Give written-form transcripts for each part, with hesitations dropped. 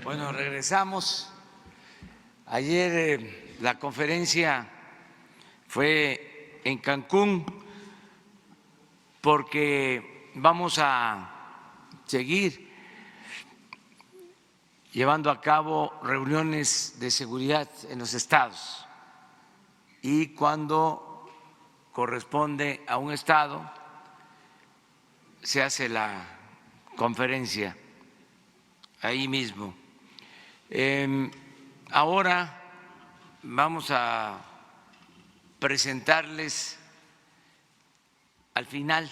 Bueno, regresamos. Ayer la conferencia fue en Cancún porque vamos a seguir llevando a cabo reuniones de seguridad en los estados y cuando corresponde a un estado se hace la conferencia ahí mismo. Ahora vamos a presentarles al final,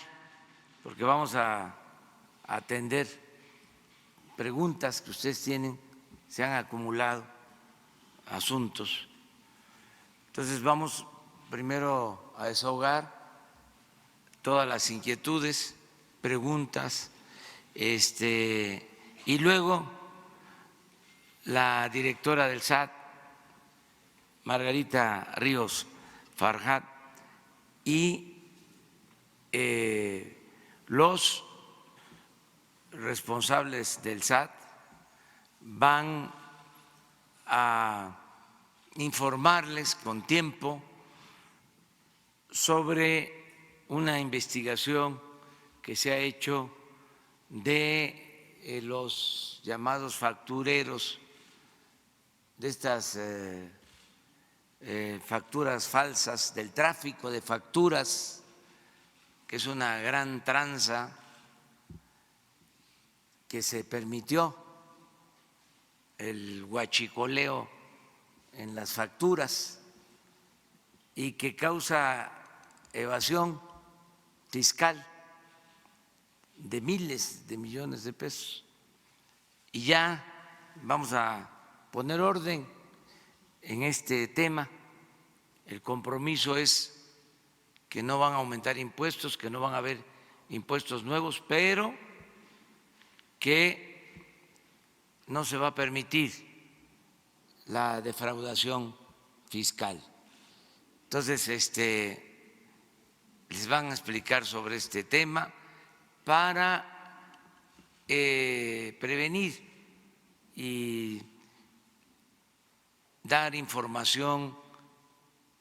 porque vamos a atender preguntas que ustedes tienen, se han acumulado asuntos. Entonces vamos primero a desahogar todas las inquietudes, preguntas, y luego la directora del SAT, Margarita Ríos Farjat, y los responsables del SAT van a informarles con tiempo sobre una investigación que se ha hecho de los llamados factureros, de estas facturas falsas, del tráfico de facturas, que es una gran tranza que se permitió, el huachicoleo en las facturas y que causa evasión fiscal de miles de millones de pesos. Y ya vamos a poner orden en este tema. El compromiso es que no van a aumentar impuestos, que no van a haber impuestos nuevos, pero que no se va a permitir la defraudación fiscal. Entonces, les van a explicar sobre este tema para prevenir y dar información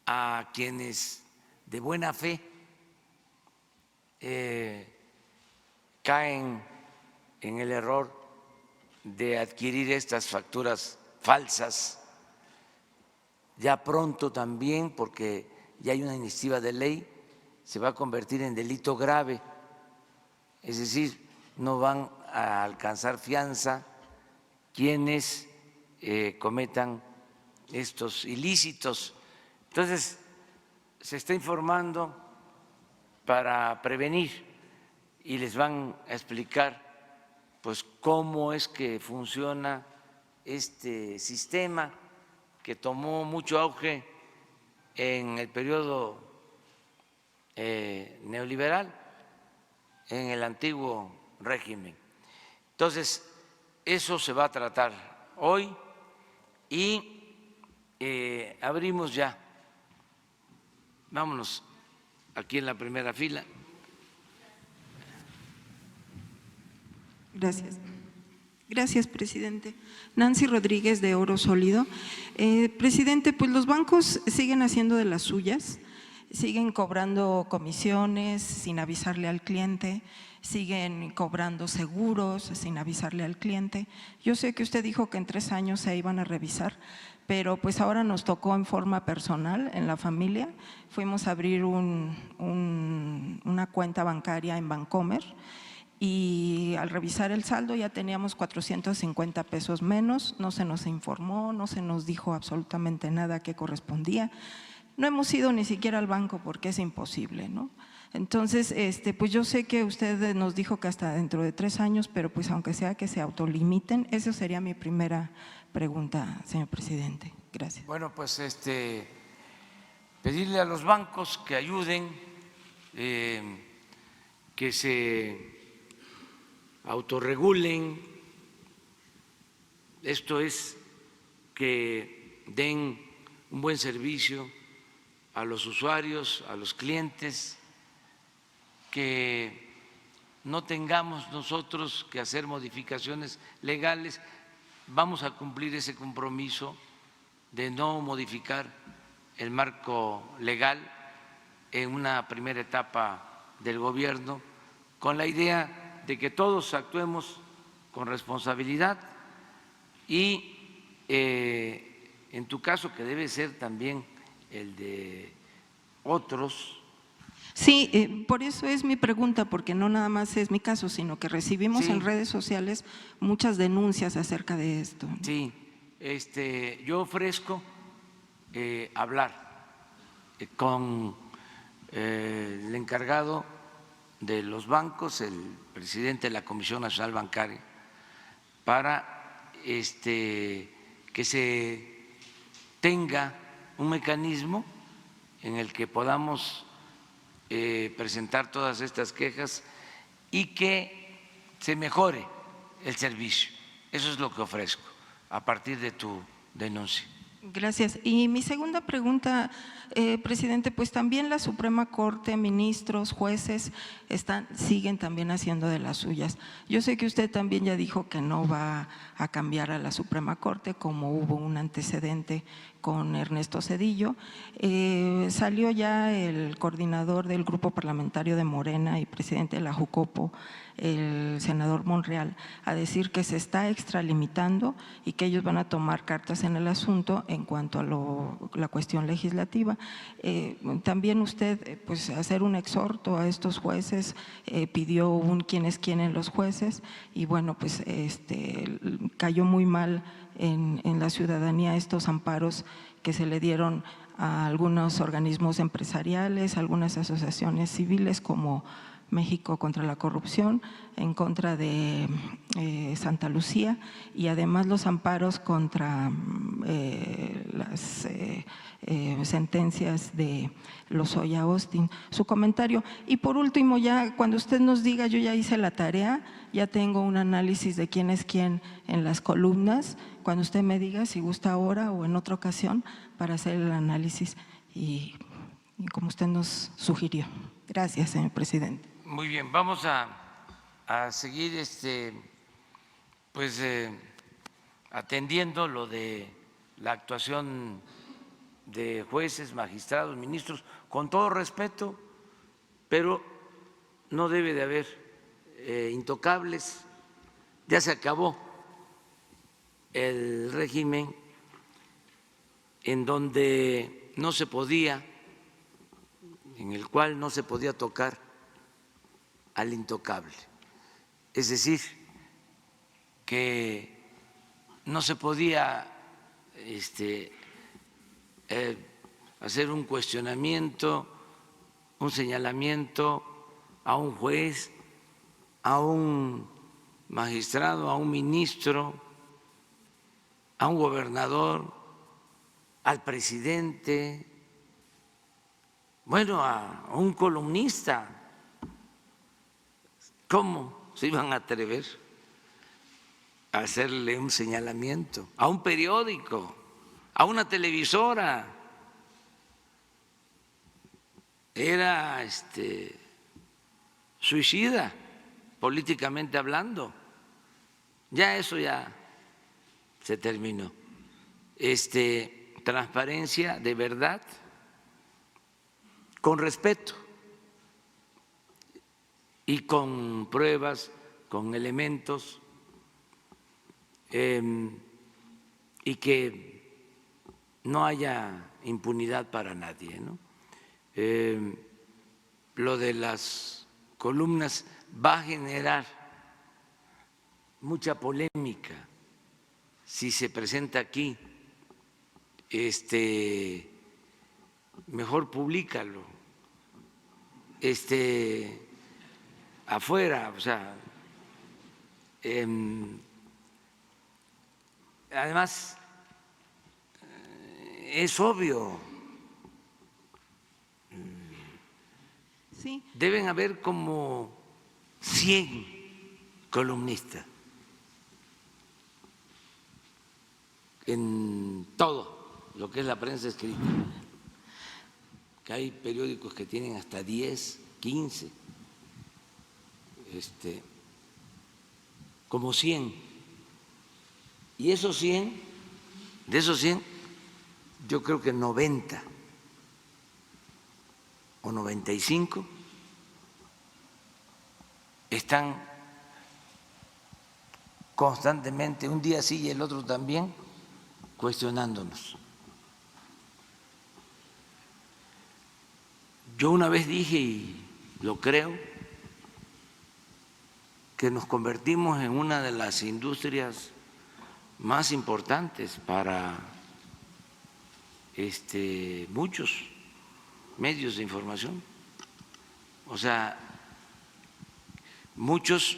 a quienes de buena fe caen en el error de adquirir estas facturas falsas. Ya pronto también, porque ya hay una iniciativa de ley, se va a convertir en delito grave, es decir, no van a alcanzar fianza quienes cometan estos ilícitos. Entonces, se está informando para prevenir y les van a explicar pues cómo es que funciona este sistema que tomó mucho auge en el periodo neoliberal, en el antiguo régimen. Entonces, eso se va a tratar hoy y abrimos ya. Vámonos aquí en la primera fila. Gracias. Gracias, presidente. Nancy Rodríguez, de Oro Sólido. Presidente, pues los bancos siguen haciendo de las suyas, siguen cobrando comisiones sin avisarle al cliente, siguen cobrando seguros sin avisarle al cliente. Yo sé que usted dijo que en 3 años se iban a revisar, pero pues ahora nos tocó en forma personal, en la familia. Fuimos a abrir una cuenta bancaria en Bancomer y al revisar el saldo ya teníamos 450 pesos menos, no se nos informó, no se nos dijo absolutamente nada que correspondía. No hemos ido ni siquiera al banco porque es imposible, ¿no? Entonces, pues yo sé que usted nos dijo que hasta dentro de 3 años, pero pues aunque sea que se autolimiten, esa sería mi primera pregunta, señor presidente. Gracias. Bueno, pues pedirle a los bancos que ayuden, que se autorregulen, esto es que den un buen servicio a los usuarios, a los clientes, que no tengamos nosotros que hacer modificaciones legales vamos a cumplir ese compromiso de no modificar el marco legal en una primera etapa del gobierno, con la idea de que todos actuemos con responsabilidad y en tu caso, que debe ser también el de otros. Sí, por eso es mi pregunta, porque no nada más es mi caso, sino que recibimos Sí. en redes sociales muchas denuncias acerca de esto. Sí, yo ofrezco hablar con el encargado de los bancos, el presidente de la Comisión Nacional Bancaria, para que se tenga un mecanismo en el que podamos presentar todas estas quejas y que se mejore el servicio. Eso es lo que ofrezco a partir de tu denuncia. Gracias. Y mi segunda pregunta, presidente, pues también la Suprema Corte, ministros, jueces siguen también haciendo de las suyas. Yo sé que usted también ya dijo que no va a cambiar a la Suprema Corte, como hubo un antecedente con Ernesto Zedillo. Salió ya el coordinador del grupo parlamentario de Morena y presidente de la Jucopo, el senador Monreal, a decir que se está extralimitando y que ellos van a tomar cartas en el asunto en cuanto a la cuestión legislativa. También usted, pues, hacer un exhorto a estos jueces, pidió un quién es quién en los jueces y bueno, pues cayó muy mal en la ciudadanía estos amparos que se le dieron a algunos organismos empresariales, algunas asociaciones civiles como México contra la Corrupción, en contra de Santa Lucía y además los amparos contra las sentencias de Lozoya Austin. Su comentario. Y por último, ya cuando usted nos diga, yo ya hice la tarea, ya tengo un análisis de quién es quién en las columnas, cuando usted me diga si gusta ahora o en otra ocasión para hacer el análisis y como usted nos sugirió. Gracias, señor presidente. Muy bien, vamos a seguir atendiendo lo de la actuación de jueces, magistrados, ministros, con todo respeto, pero no debe de haber intocables. Ya se acabó el régimen en donde no se podía, en el cual no se podía tocar al intocable. Es decir, que no se podía hacer un cuestionamiento, un señalamiento a un juez, a un magistrado, a un ministro, a un gobernador, al presidente, bueno, a un columnista. ¿Cómo se iban a atrever a hacerle un señalamiento a un periódico, a una televisora? Era suicida, políticamente hablando. Ya eso ya se terminó. Transparencia de verdad, con respeto y con pruebas, con elementos, y que no haya impunidad para nadie, ¿no? Lo de las columnas va a generar mucha polémica si se presenta aquí. Mejor públicalo. Afuera, o sea, además es obvio, sí, deben haber como 100 columnistas en todo lo que es la prensa escrita, que hay periódicos que tienen hasta 10, 15. Como 100 Y esos 100, de esos 100, yo creo que 90 o 95 están constantemente, un día sí y el otro también, cuestionándonos. Yo una vez dije, y lo creo, que nos convertimos en una de las industrias más importantes para muchos medios de información. O sea, muchos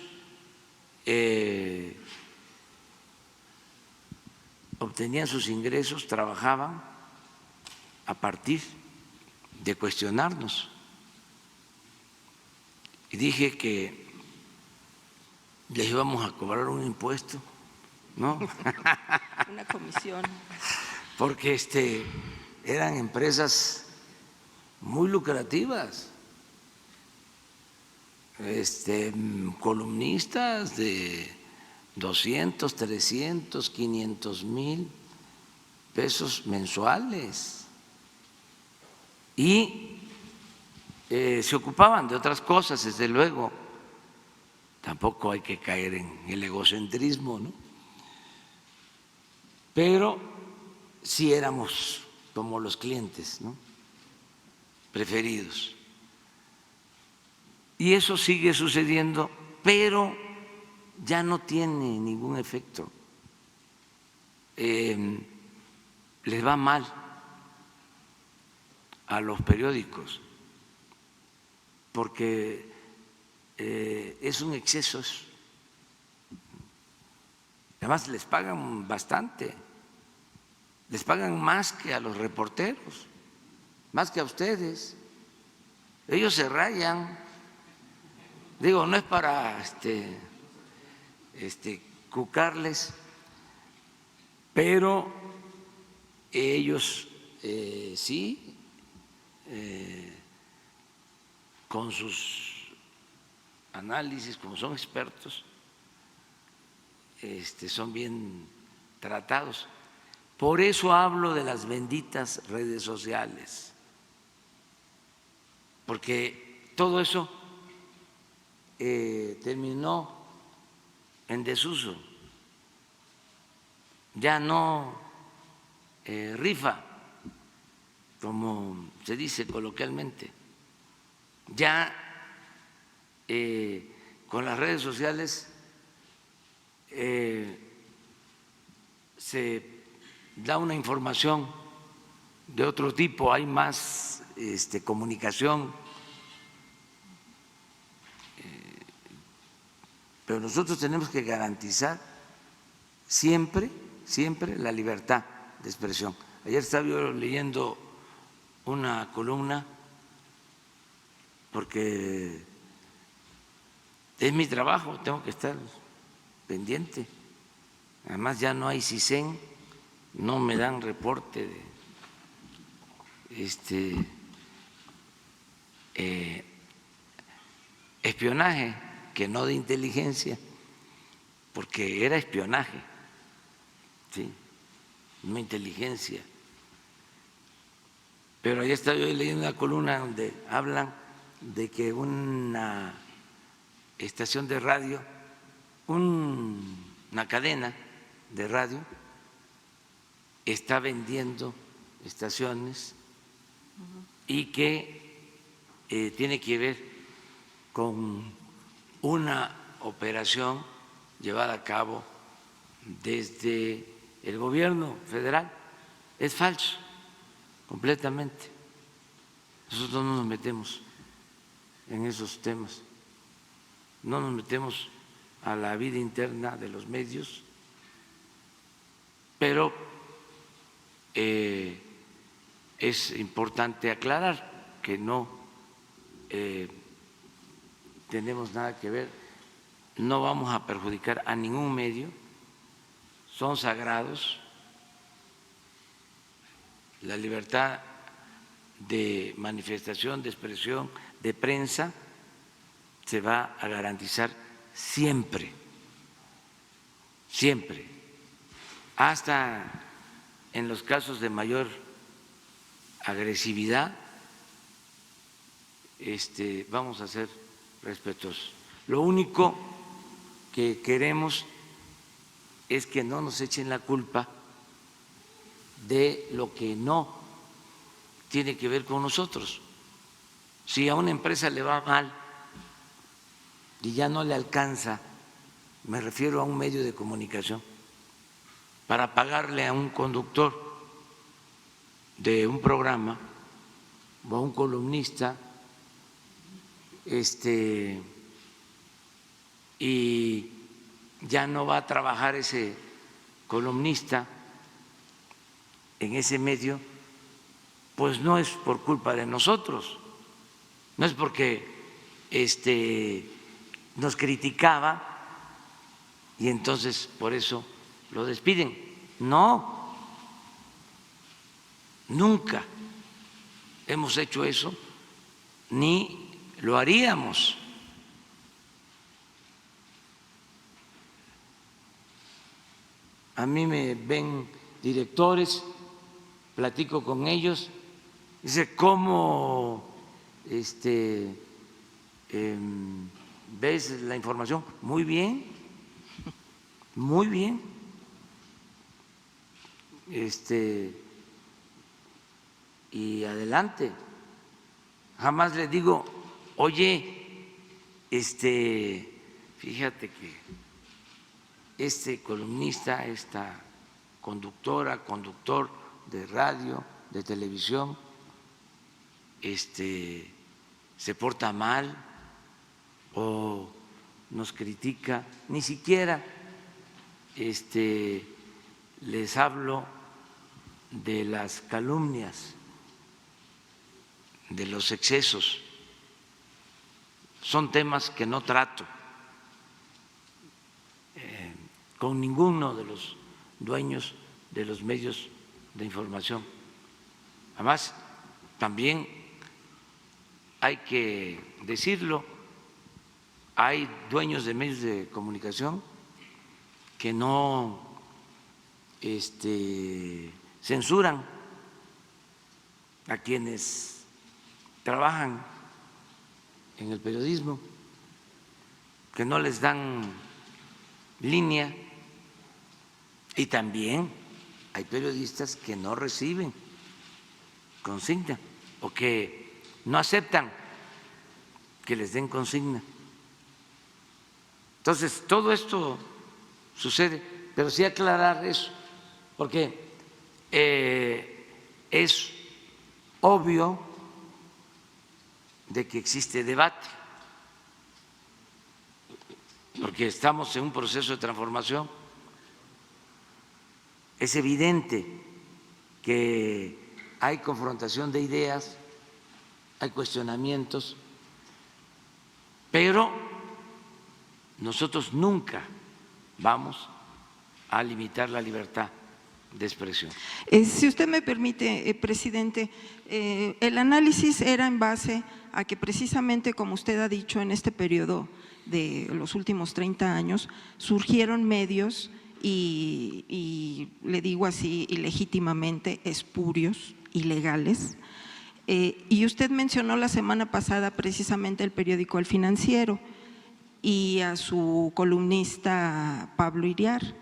obtenían sus ingresos, trabajaban a partir de cuestionarnos. Y dije que les íbamos a cobrar un impuesto, ¿no? Una comisión. Porque eran empresas muy lucrativas, columnistas de 200, 300, 500 mil pesos mensuales y se ocupaban de otras cosas, desde luego. Tampoco hay que caer en el egocentrismo, ¿no? Pero sí éramos como los clientes, ¿no?, preferidos. Y eso sigue sucediendo, pero ya no tiene ningún efecto. Les va mal a los periódicos porque es un exceso. Además les pagan bastante, les pagan más que a los reporteros, más que a ustedes. Ellos se rayan. Digo, no es para cucarles, pero ellos sí, con sus análisis, como son expertos, son bien tratados. Por eso hablo de las benditas redes sociales, porque todo eso terminó en desuso, ya no rifa, como se dice coloquialmente. Ya con las redes sociales se da una información de otro tipo, hay más comunicación, pero nosotros tenemos que garantizar siempre, siempre la libertad de expresión. Ayer estaba yo leyendo una columna porque es mi trabajo, tengo que estar pendiente. Además ya no hay CISEN, no me dan reporte de espionaje, que no de inteligencia, porque era espionaje, ¿sí?, no inteligencia. Pero ayer estaba yo leyendo una columna donde hablan de que una estación de radio, una cadena de radio, está vendiendo estaciones y que tiene que ver con una operación llevada a cabo desde el gobierno federal. Es falso, completamente. Nosotros no nos metemos en esos temas, no nos metemos a la vida interna de los medios, pero es importante aclarar que no tenemos nada que ver, no vamos a perjudicar a ningún medio, son sagrados. La libertad de manifestación, de expresión, de prensa se va a garantizar siempre, siempre. hasta en los casos de mayor agresividad, vamos a ser respetuosos. Lo único que queremos es que no nos echen la culpa de lo que no tiene que ver con nosotros. Si a una empresa le va mal y ya no le alcanza, me refiero a un medio de comunicación, para pagarle a un conductor de un programa o a un columnista, y ya no va a trabajar ese columnista en ese medio, pues no es por culpa de nosotros, no es porque nos criticaba y entonces por eso lo despiden. No, nunca hemos hecho eso ni lo haríamos. A mí me ven directores, platico con ellos, dice, ¿cómo ves la información? Muy bien, muy bien. Y adelante. Jamás le digo, oye, fíjate que este columnista, esta conductora, conductor de radio, de televisión, se porta mal o nos critica, ni siquiera les hablo de las calumnias, de los excesos, son temas que no trato con ninguno de los dueños de los medios de información. Además, también hay que decirlo, hay dueños de medios de comunicación que no censuran a quienes trabajan en el periodismo, que no les dan línea, y también hay periodistas que no reciben consigna o que no aceptan que les den consigna. Entonces, todo esto sucede, pero sí aclarar eso, porque es obvio de que existe debate, porque estamos en un proceso de transformación. Es evidente que hay confrontación de ideas, hay cuestionamientos, pero nosotros nunca vamos a limitar la libertad de expresión. Si usted me permite, presidente, el análisis era en base a que precisamente, como usted ha dicho, en este periodo de los últimos 30 años, surgieron medios y le digo así, ilegítimamente espurios, ilegales. Y usted mencionó la semana pasada precisamente el periódico El Financiero y a su columnista Pablo Iriar.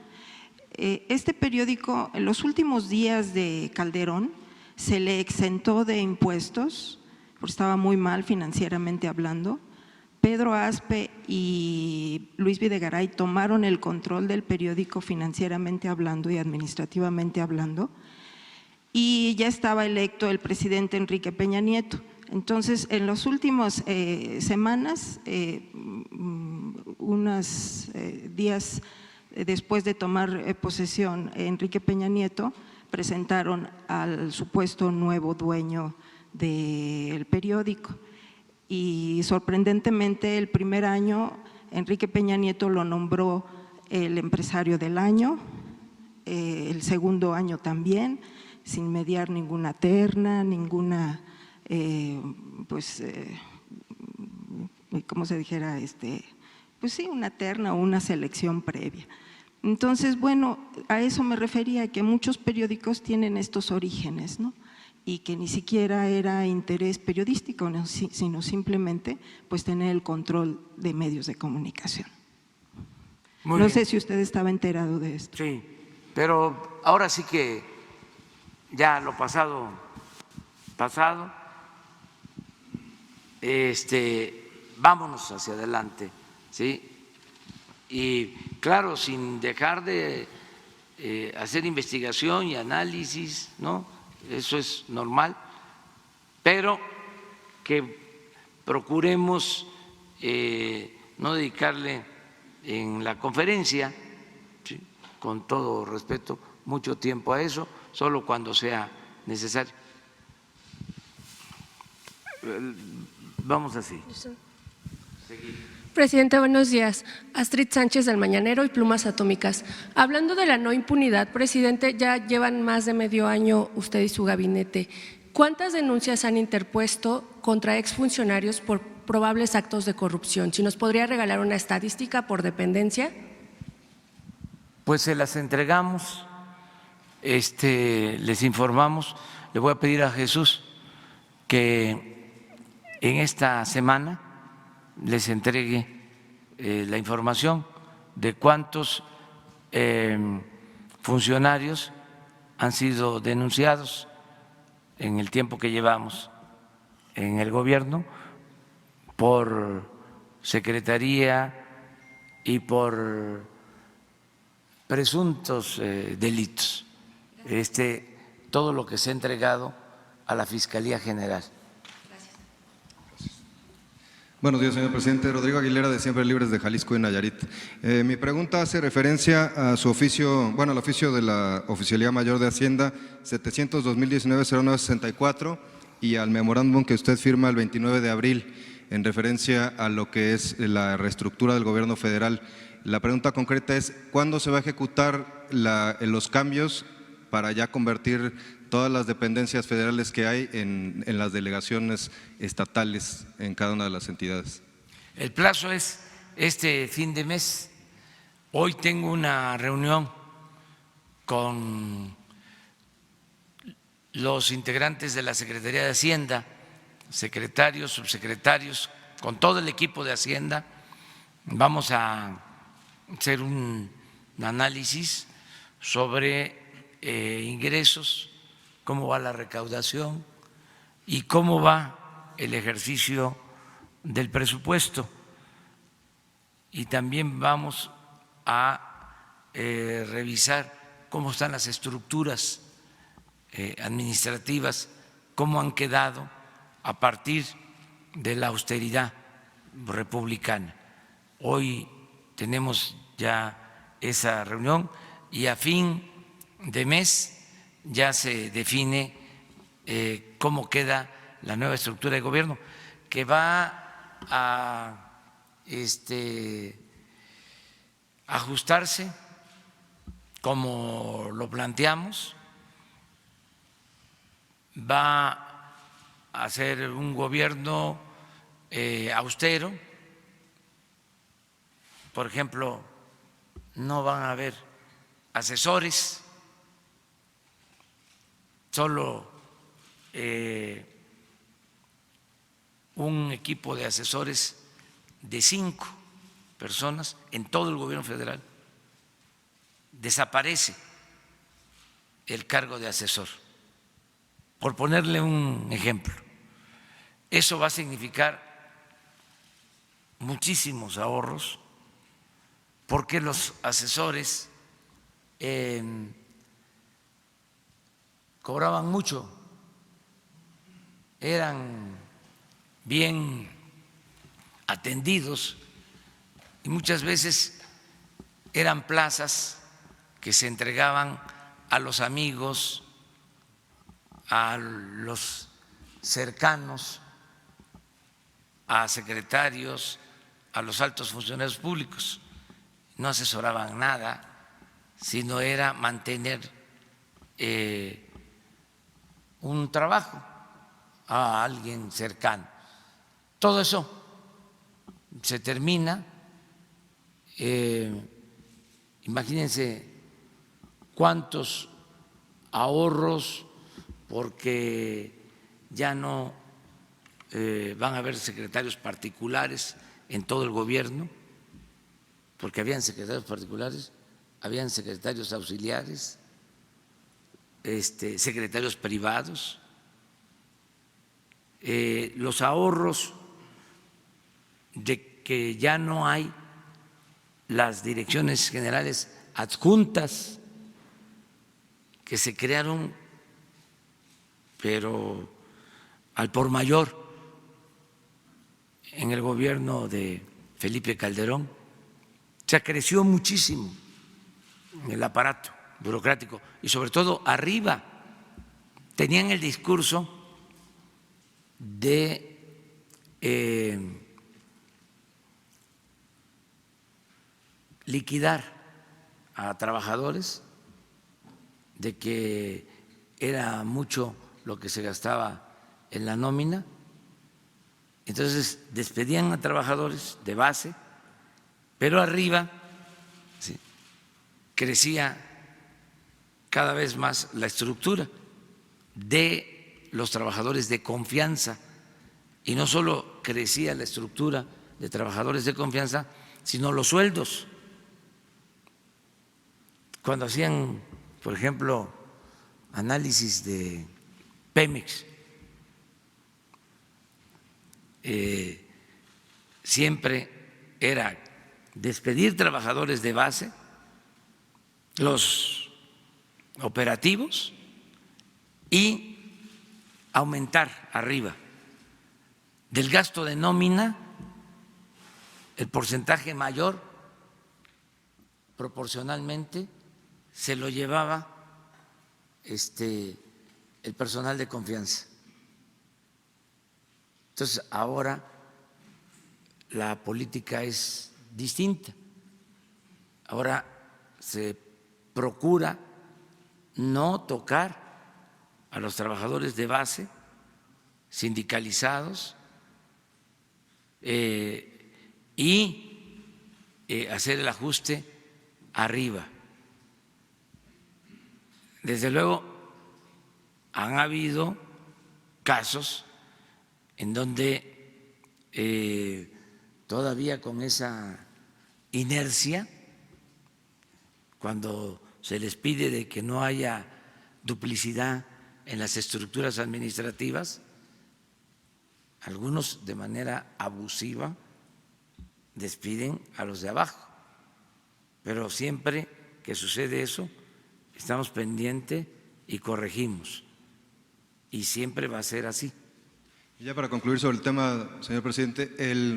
Este periódico, en los últimos días de Calderón, se le exentó de impuestos, porque estaba muy mal financieramente hablando. Pedro Aspe y Luis Videgaray tomaron el control del periódico financieramente hablando y administrativamente hablando, y ya estaba electo el presidente Enrique Peña Nieto. Entonces, en las últimas semanas, unos días después de tomar posesión Enrique Peña Nieto, presentaron al supuesto nuevo dueño del periódico. Y sorprendentemente, el primer año Enrique Peña Nieto lo nombró el empresario del año, el segundo año también, sin mediar ninguna terna, ninguna, ¿cómo se dijera? Pues sí, una terna o una selección previa. Entonces, bueno, a eso me refería, que muchos periódicos tienen estos orígenes, ¿no? Y que ni siquiera era interés periodístico, sino simplemente pues tener el control de medios de comunicación. No sé si usted estaba enterado de esto. Sí, pero ahora sí que ya lo pasado, vámonos hacia adelante, ¿sí? Y claro, sin dejar de hacer investigación y análisis, ¿no? Eso es normal, pero que procuremos no dedicarle en la conferencia, ¿sí?, con todo respeto, mucho tiempo a eso, solo cuando sea necesario. Vamos así. Presidente, buenos días. Astrid Sánchez del Mañanero y Plumas Atómicas. Hablando de la no impunidad, presidente, ya llevan más de medio año usted y su gabinete. ¿Cuántas denuncias han interpuesto contra exfuncionarios por probables actos de corrupción? Si nos podría regalar una estadística por dependencia. Pues se las entregamos, les informamos. Le voy a pedir a Jesús que en esta semana les entregue la información de cuántos funcionarios han sido denunciados en el tiempo que llevamos en el gobierno por secretaría y por presuntos delitos. Todo lo que se ha entregado a la Fiscalía General. Buenos días, señor presidente. Rodrigo Aguilera, de Siempre Libres de Jalisco y Nayarit. Mi pregunta hace referencia a su oficio, bueno, al oficio de la Oficialía Mayor de Hacienda 700-2019-0964 y al memorándum que usted firma el 29 de abril en referencia a lo que es la reestructura del gobierno federal. La pregunta concreta es, ¿cuándo se va a ejecutar los cambios para ya convertir todas las dependencias federales que hay en las delegaciones estatales en cada una de las entidades? El plazo es este fin de mes. Hoy tengo una reunión con los integrantes de la Secretaría de Hacienda, secretarios, subsecretarios, con todo el equipo de Hacienda. Vamos a hacer un análisis sobre ingresos, cómo va la recaudación y cómo va el ejercicio del presupuesto. Y también vamos a revisar cómo están las estructuras administrativas, cómo han quedado a partir de la austeridad republicana. Hoy tenemos ya esa reunión y a fin de mes ya se define cómo queda la nueva estructura de gobierno, que va a ajustarse como lo planteamos. Va a ser un gobierno austero. Por ejemplo, no van a haber asesores, solo un equipo de asesores de 5 personas en todo el gobierno federal. Desaparece el cargo de asesor, por ponerle un ejemplo. Eso va a significar muchísimos ahorros, porque los asesores cobraban mucho, eran bien atendidos y muchas veces eran plazas que se entregaban a los amigos, a los cercanos, a secretarios, a los altos funcionarios públicos. No asesoraban nada, sino era mantener un trabajo a alguien cercano. Todo eso se termina Imagínense cuántos ahorros, porque ya no van a haber secretarios particulares en todo el gobierno, porque habían secretarios particulares, habían secretarios auxiliares, secretarios privados. Los ahorros de que ya no hay las direcciones generales adjuntas que se crearon, pero al por mayor en el gobierno de Felipe Calderón. O sea, creció muchísimo el aparato burocrático y sobre todo arriba tenían el discurso de liquidar a trabajadores, de que era mucho lo que se gastaba en la nómina. Entonces despedían a trabajadores de base, pero arriba sí, crecía cada vez más la estructura de los trabajadores de confianza. Y no solo crecía la estructura de trabajadores de confianza, sino los sueldos. Cuando hacían, por ejemplo, análisis de Pemex, siempre era despedir trabajadores de base, los operativos, y aumentar arriba del gasto de nómina el porcentaje mayor proporcionalmente se lo llevaba el personal de confianza. Entonces ahora la política es distinta. Ahora se procura no tocar a los trabajadores de base sindicalizados y hacer el ajuste arriba. Desde luego han habido casos en donde todavía con esa inercia, cuando se les pide de que no haya duplicidad en las estructuras administrativas, algunos de manera abusiva despiden a los de abajo, pero siempre que sucede eso estamos pendientes y corregimos, y siempre va a ser así. Ya para concluir sobre el tema, señor presidente,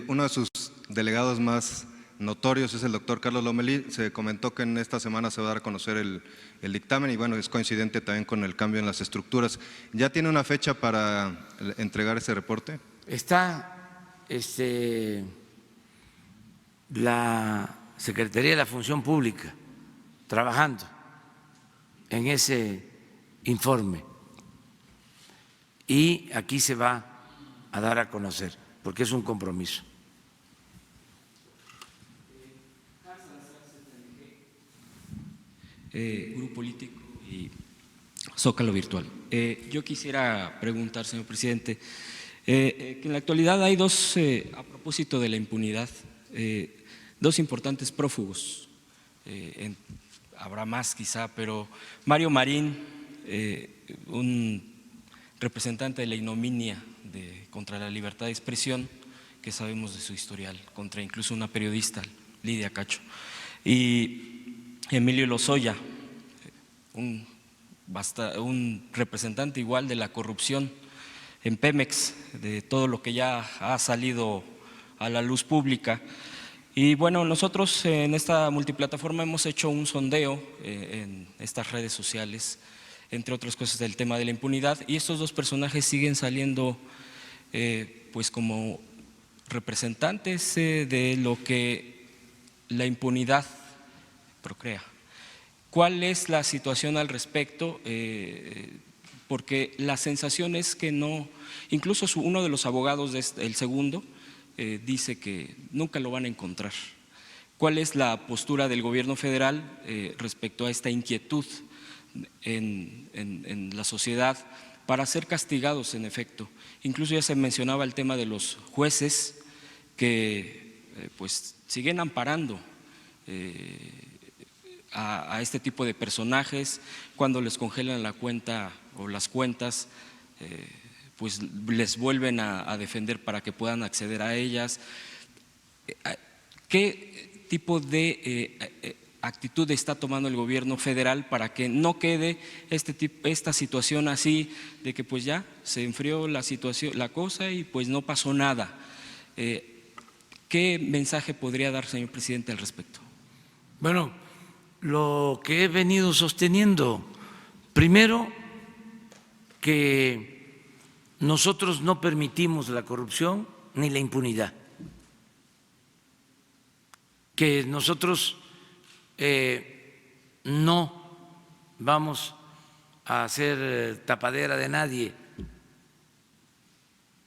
uno de sus delegados más notorios es el doctor Carlos Lomelí. Se comentó que en esta semana se va a dar a conocer el dictamen y bueno, es coincidente también con el cambio en las estructuras. ¿Ya tiene una fecha para entregar ese reporte? Está la Secretaría de la Función Pública trabajando en ese informe y aquí se va a dar a conocer porque es un compromiso. Grupo Político y Zócalo Virtual. Yo quisiera preguntar, señor presidente, que en la actualidad hay a propósito de la impunidad, dos importantes prófugos, habrá más quizá, pero Mario Marín, un representante de la ignominia contra la libertad de expresión, que sabemos de su historial, contra incluso una periodista, Lidia Cacho, y Emilio Lozoya, un representante igual de la corrupción en Pemex, de todo lo que ya ha salido a la luz pública. Y bueno, nosotros en esta multiplataforma hemos hecho un sondeo en estas redes sociales, entre otras cosas del tema de la impunidad, y estos dos personajes siguen saliendo pues como representantes de lo que la impunidad procrea. ¿Cuál es la situación al respecto? Porque la sensación es que no, incluso uno de los abogados, el segundo, dice que nunca lo van a encontrar. ¿Cuál es la postura del gobierno federal respecto a esta inquietud en la sociedad para ser castigados en efecto? Incluso ya se mencionaba el tema de los jueces que pues siguen amparando a este tipo de personajes. Cuando les congelan la cuenta o las cuentas, pues les vuelven a defender para que puedan acceder a ellas. ¿Qué tipo de actitud está tomando el gobierno federal para que no quede esta situación así de que pues ya se enfrió la situación, la cosa, y pues no pasó nada? ¿Qué mensaje podría dar, señor presidente, al respecto? Bueno, lo que he venido sosteniendo, primero, que nosotros no permitimos la corrupción ni la impunidad, que nosotros no vamos a hacer tapadera de nadie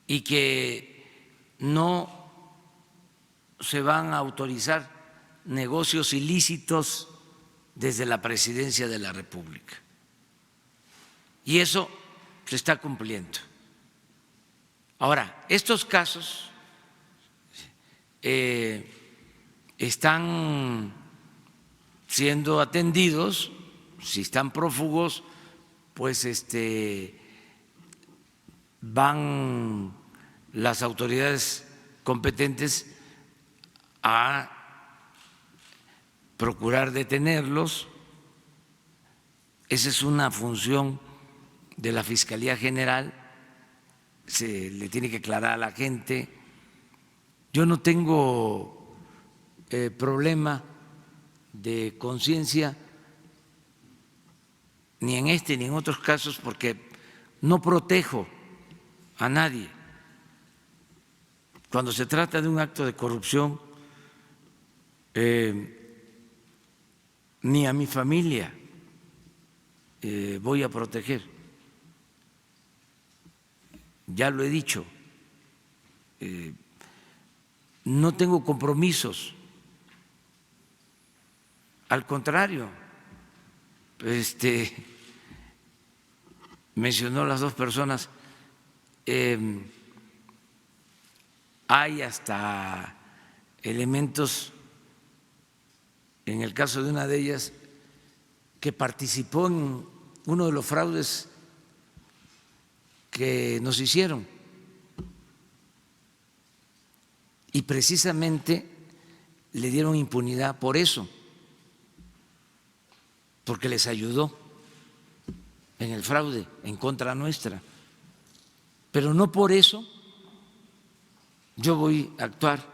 y que no se van a autorizar negocios ilícitos desde la Presidencia de la República. Y eso se está cumpliendo. Ahora, estos casos están siendo atendidos. Si están prófugos, pues van las autoridades competentes a procurar detenerlos. Esa es una función de la Fiscalía General, se le tiene que aclarar a la gente. Yo no tengo problema de conciencia ni en este ni en otros casos, porque no protejo a nadie. Cuando se trata de un acto de corrupción, ni a mi familia voy a proteger. Ya lo he dicho, no tengo compromisos. Al contrario, mencionó las dos personas, hay hasta elementos, en el caso de una de ellas, que participó en uno de los fraudes que nos hicieron, y precisamente le dieron impunidad por eso, porque les ayudó en el fraude en contra nuestra. Pero no por eso yo voy a actuar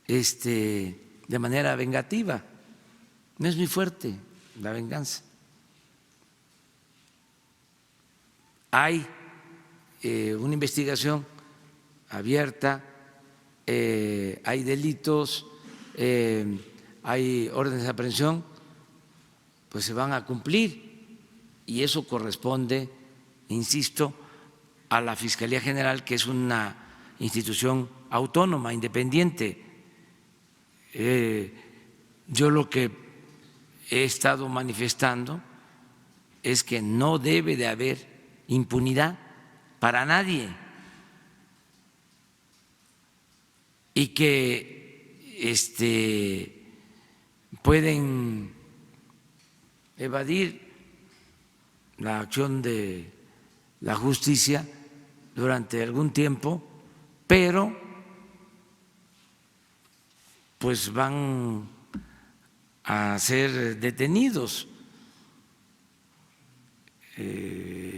de manera vengativa. No es muy fuerte la venganza. Hay una investigación abierta, hay delitos, hay órdenes de aprehensión, pues se van a cumplir, y eso corresponde, insisto, a la Fiscalía General, que es una institución autónoma, independiente. Yo lo que he estado manifestando es que no debe de haber impunidad para nadie, y que pueden evadir la acción de la justicia durante algún tiempo, pero pues van a ser detenidos,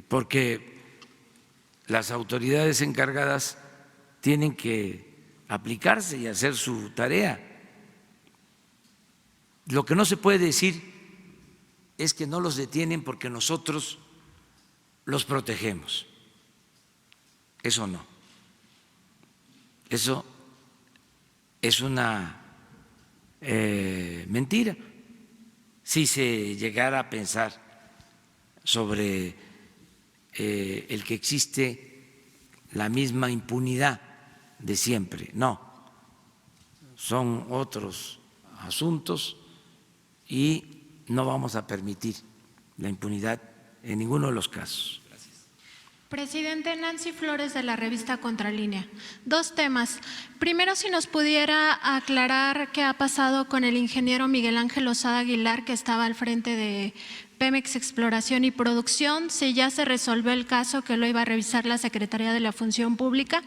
porque las autoridades encargadas tienen que aplicarse y hacer su tarea. Lo que no se puede decir es que no los detienen porque nosotros los protegemos. Eso no. Eso es una mentira. Si se llegara a pensar sobre el que existe la misma impunidad de siempre, no. son otros asuntos y no vamos a permitir la impunidad en ninguno de los casos. Presidente, Nancy Flores de la revista Contralínea. Dos temas. Primero, si nos pudiera aclarar qué ha pasado con el ingeniero Miguel Ángel Osada Aguilar, que estaba al frente de Pemex Exploración y Producción, si ya se resolvió el caso, que lo iba a revisar la Secretaría de la Función Pública.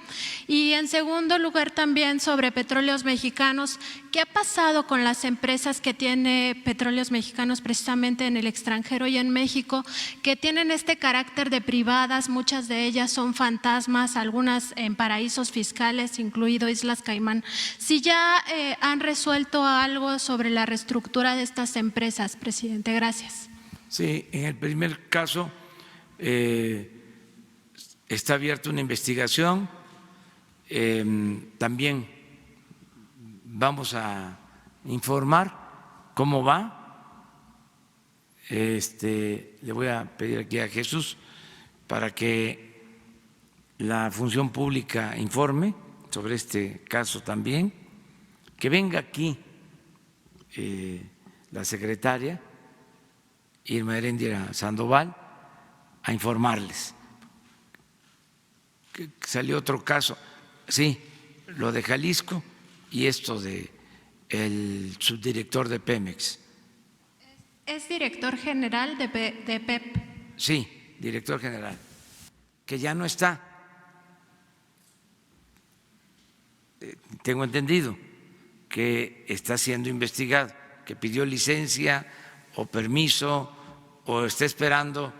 Y en segundo lugar también sobre Petróleos Mexicanos, ¿qué ha pasado con las empresas que tiene Petróleos Mexicanos precisamente en el extranjero y en México, que tienen este carácter de privadas? Muchas de ellas son fantasmas, algunas en paraísos fiscales, incluido Islas Caimán. Si ya han resuelto algo sobre la reestructura de estas empresas, presidente. Gracias. Sí, en el primer caso está abierta una investigación. También vamos a informar cómo va. Le voy a pedir aquí a Jesús para que la Función Pública informe sobre este caso también, que venga aquí la secretaria Irma Heréndira Sandoval a informarles. Que salió otro caso, sí, lo de Jalisco y esto de el subdirector de Pemex. Es director general de PEP. Sí, director general, que ya no está. Tengo entendido que está siendo investigado, que pidió licencia o permiso o está esperando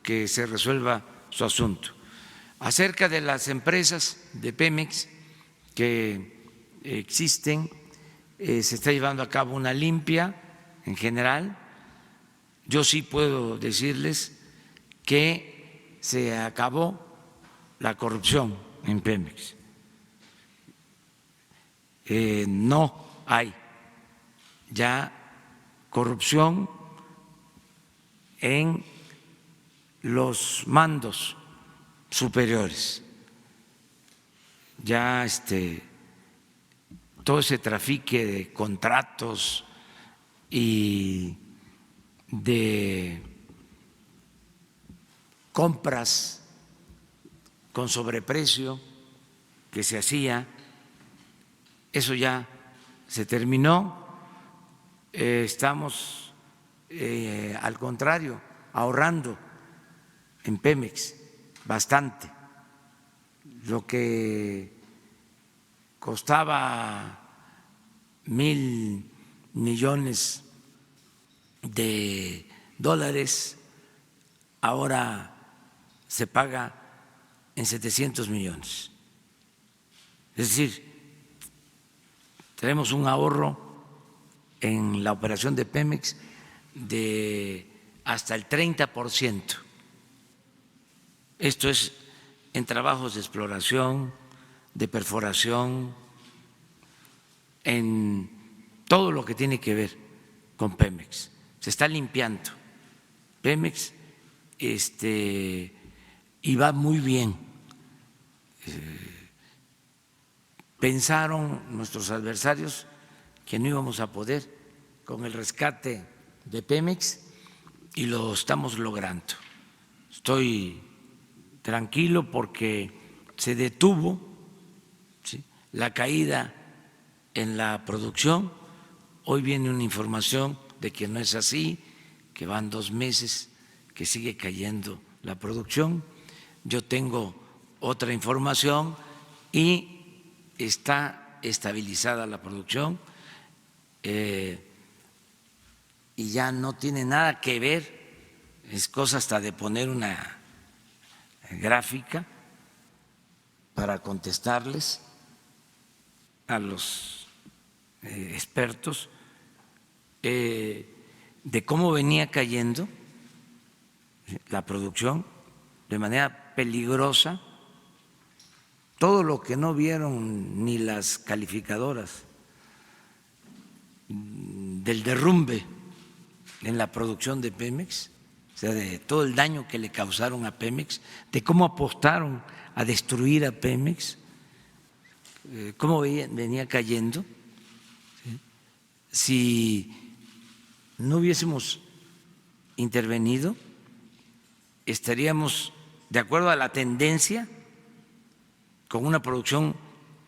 que se resuelva su asunto. Acerca de las empresas de Pemex que existen, se está llevando a cabo una limpia en general. Yo sí puedo decirles que se acabó la corrupción en Pemex. No hay ya corrupción en los mandos superiores. Ya todo ese trafique de contratos y de compras con sobreprecio que se hacía, eso ya se terminó. Estamos, al contrario, ahorrando en Pemex bastante. Lo que costaba 1,000 millones de dólares, ahora se paga en 700 millones. Es decir, tenemos un ahorro en la operación de Pemex de hasta el 30%. Esto es en trabajos de exploración, de perforación, en todo lo que tiene que ver con Pemex. Se está limpiando Pemex y va muy bien. Pensaron nuestros adversarios que no íbamos a poder con el rescate de Pemex y lo estamos logrando. Estoy tranquilo porque se detuvo, ¿sí?, la caída en la producción. Hoy viene una información de que no es así, que van 2 meses que sigue cayendo la producción. Yo tengo otra información y está estabilizada la producción y ya no tiene nada que ver, es cosa hasta de poner una gráfica para contestarles a los expertos de cómo venía cayendo la producción de manera peligrosa. Todo lo que no vieron ni las calificadoras del derrumbe en la producción de Pemex, o sea, de todo el daño que le causaron a Pemex, de cómo apostaron a destruir a Pemex, cómo venía cayendo. si no hubiésemos intervenido, estaríamos, de acuerdo a la tendencia, con una producción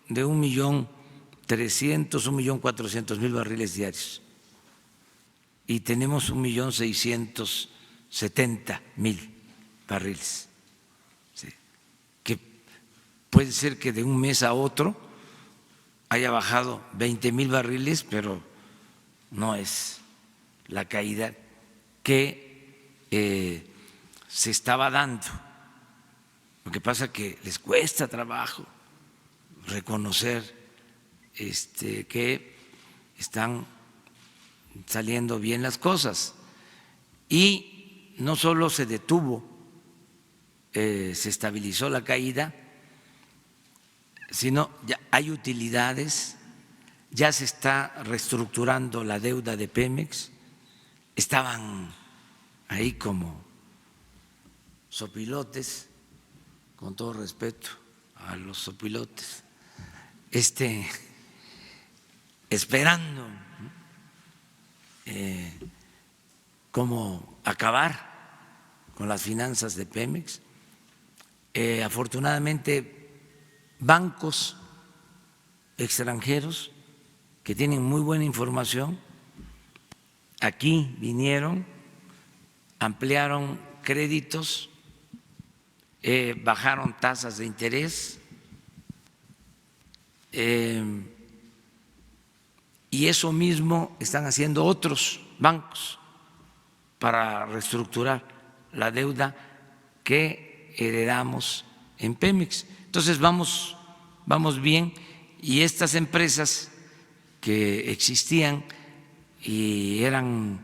de 1.300.000, 1.400.000 barriles diarios. Y tenemos 1.670.000 barriles. ¿Sí? Que puede ser que de un mes a otro haya bajado 20.000 barriles, pero no es la caída que se estaba dando. Lo que pasa es que les cuesta trabajo reconocer que están saliendo bien las cosas. Y no solo se detuvo, se estabilizó la caída, sino ya hay utilidades, ya se está reestructurando la deuda de Pemex, estaban ahí como sopilotes, con todo respeto a los sopilotes, esperando cómo acabar con las finanzas de Pemex. Afortunadamente, bancos extranjeros que tienen muy buena información aquí vinieron, ampliaron créditos, bajaron tasas de interés, y eso mismo están haciendo otros bancos para reestructurar la deuda que heredamos en Pemex. Entonces vamos bien, y estas empresas que existían y eran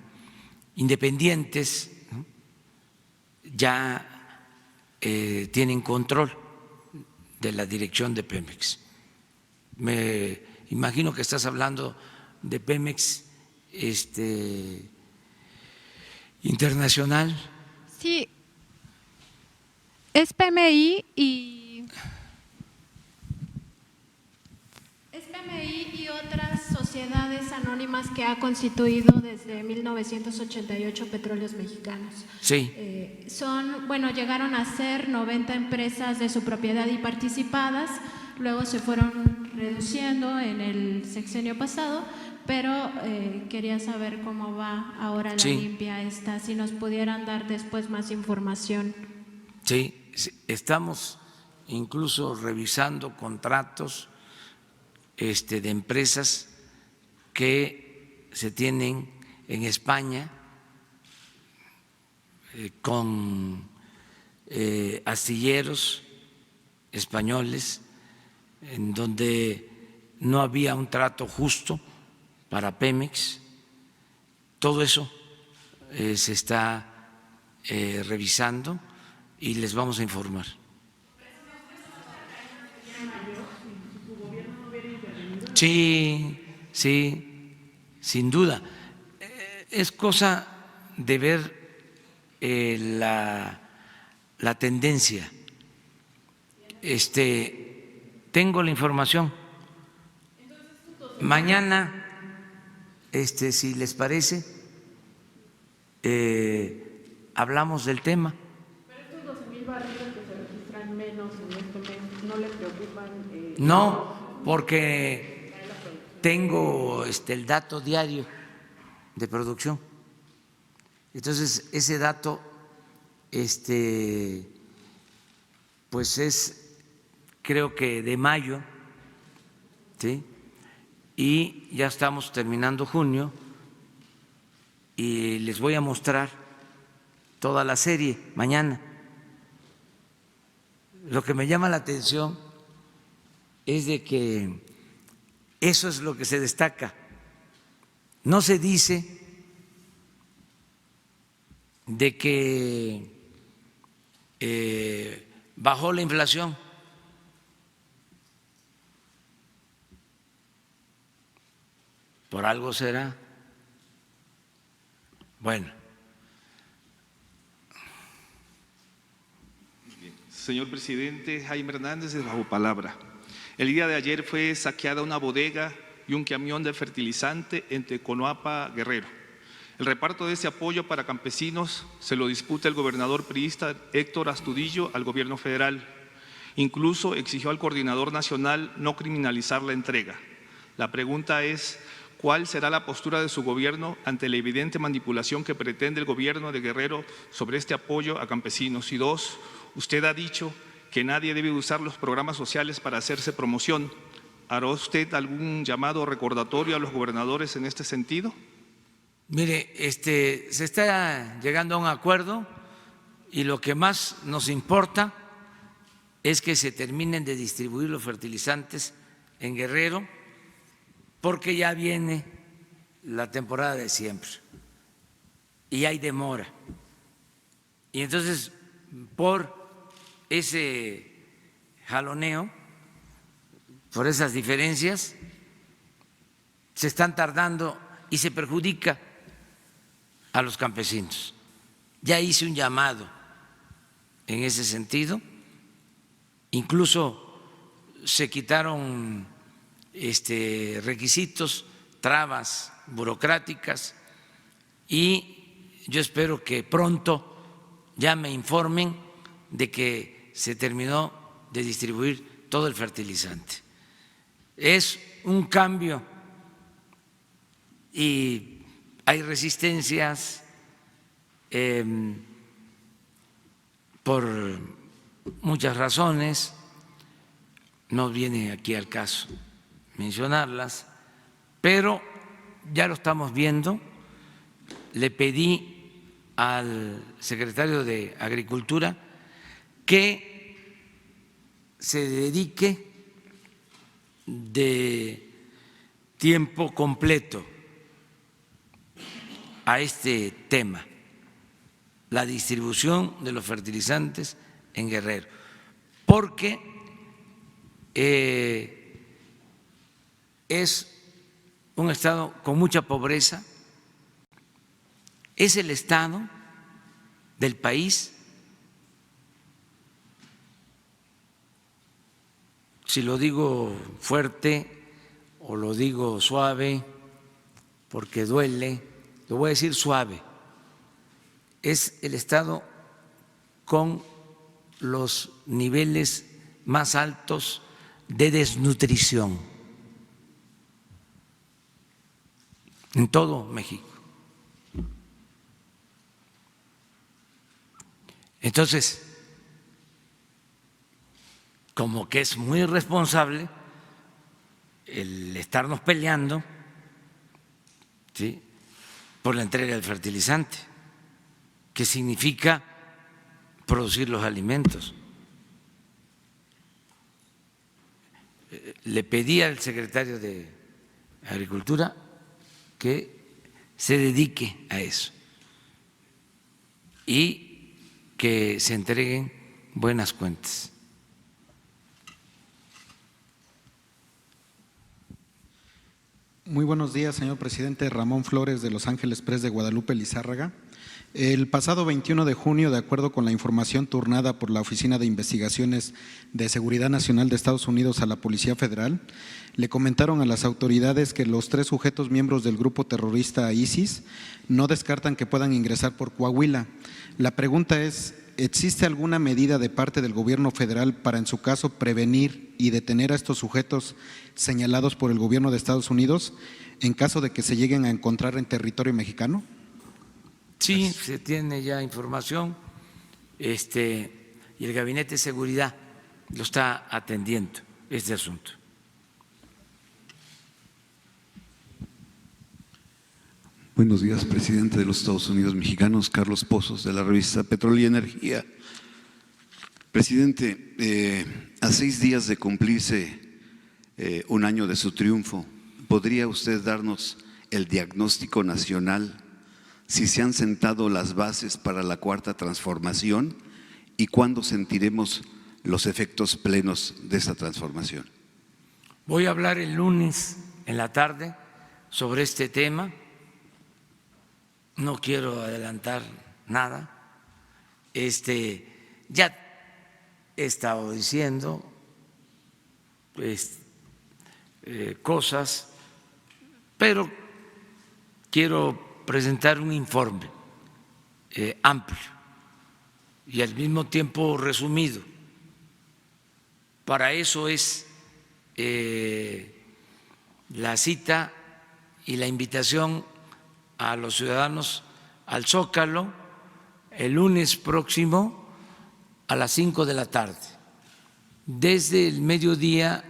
independientes, ¿no?, ya tienen control de la dirección de Pemex. Me imagino que estás hablando de Pemex Internacional. Sí, es PMI y otras sociedades anónimas que ha constituido desde 1988 Petróleos Mexicanos. Sí. Llegaron a ser 90 empresas de su propiedad y participadas, luego se fueron reduciendo en el sexenio pasado, pero quería saber cómo va ahora la limpia esta, si nos pudieran dar después más información. Sí, estamos incluso revisando contratos de empresas que se tienen en España con astilleros españoles, en donde no había un trato justo para Pemex. Todo eso se está revisando y les vamos a informar. Sí, sin duda. Es cosa de ver la tendencia. Tengo la información. Mañana, si les parece, hablamos del tema. Pero estos 12.000 barriles que se registran menos en este mes, ¿no le preocupan? No, porque tengo el dato diario de producción. Entonces, ese dato pues es, creo que de mayo, ¿sí? Y ya estamos terminando junio y les voy a mostrar toda la serie mañana. Lo que me llama la atención es de que eso es lo que se destaca. No se dice de que bajó la inflación. Por algo será. Bueno. Señor presidente, Jaime Hernández, de Bajo Palabra. El día de ayer fue saqueada una bodega y un camión de fertilizante entre Conoapa, Guerrero. El reparto de ese apoyo para campesinos se lo disputa el gobernador priista Héctor Astudillo al gobierno federal. Incluso exigió al coordinador nacional no criminalizar la entrega. La pregunta es, ¿cuál será la postura de su gobierno ante la evidente manipulación que pretende el gobierno de Guerrero sobre este apoyo a campesinos? Y dos, usted ha dicho que nadie debe usar los programas sociales para hacerse promoción. ¿Hará usted algún llamado recordatorio a los gobernadores en este sentido? Mire, se está llegando a un acuerdo y lo que más nos importa es que se terminen de distribuir los fertilizantes en Guerrero, porque ya viene la temporada de siembra y hay demora. Y entonces, por ese jaloneo, por esas diferencias, se están tardando y se perjudica a los campesinos. Ya hice un llamado en ese sentido, incluso se quitaron requisitos, trabas burocráticas, y yo espero que pronto ya me informen de que se terminó de distribuir todo el fertilizante. Es un cambio y hay resistencias por muchas razones, no viene aquí al caso mencionarlas, pero ya lo estamos viendo. Le pedí al secretario de Agricultura que se dedique de tiempo completo a este tema, la distribución de los fertilizantes en Guerrero, porque es un estado con mucha pobreza, es el estado del país, si lo digo fuerte o lo digo suave, porque duele, lo voy a decir suave, es el estado con los niveles más altos de desnutrición en todo México. Entonces, como que es muy irresponsable el estarnos peleando, ¿sí?, por la entrega del fertilizante, que significa producir los alimentos. Le pedí al secretario de Agricultura que se dedique a eso y que se entreguen buenas cuentas. Muy buenos días, señor presidente. Ramón Flores, de Los Ángeles Press de Guadalupe, Lizárraga. El pasado 21 de junio, de acuerdo con la información turnada por la Oficina de Investigaciones de Seguridad Nacional de Estados Unidos a la Policía Federal, le comentaron a las autoridades que los 3 sujetos miembros del grupo terrorista ISIS no descartan que puedan ingresar por Coahuila. La pregunta es, ¿existe alguna medida de parte del gobierno federal para, en su caso, prevenir y detener a estos sujetos señalados por el gobierno de Estados Unidos en caso de que se lleguen a encontrar en territorio mexicano? Sí, Gracias. se tiene ya información y el Gabinete de Seguridad lo está atendiendo, este asunto. Buenos días, presidente de los Estados Unidos mexicanos, Carlos Pozos, de la revista Petróleo y Energía. Presidente, a 6 días de cumplirse un año de su triunfo, ¿podría usted darnos el diagnóstico nacional si se han sentado las bases para la cuarta transformación y cuándo sentiremos los efectos plenos de esta transformación? Voy a hablar el lunes en la tarde sobre este tema. No quiero adelantar nada. Ya he estado diciendo cosas pero quiero presentar un informe amplio y al mismo tiempo resumido. Para eso es la cita y la invitación a los ciudadanos al Zócalo el lunes próximo a las 5 de la tarde. Desde el mediodía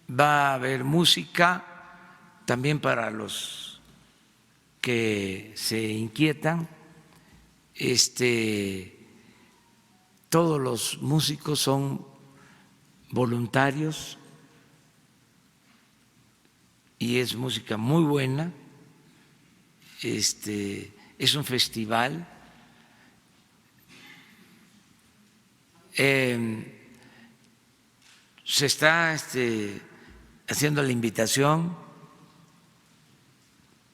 va a haber música también para los que se inquietan. Todos los músicos son voluntarios y es música muy buena. Es un festival. Se está haciendo la invitación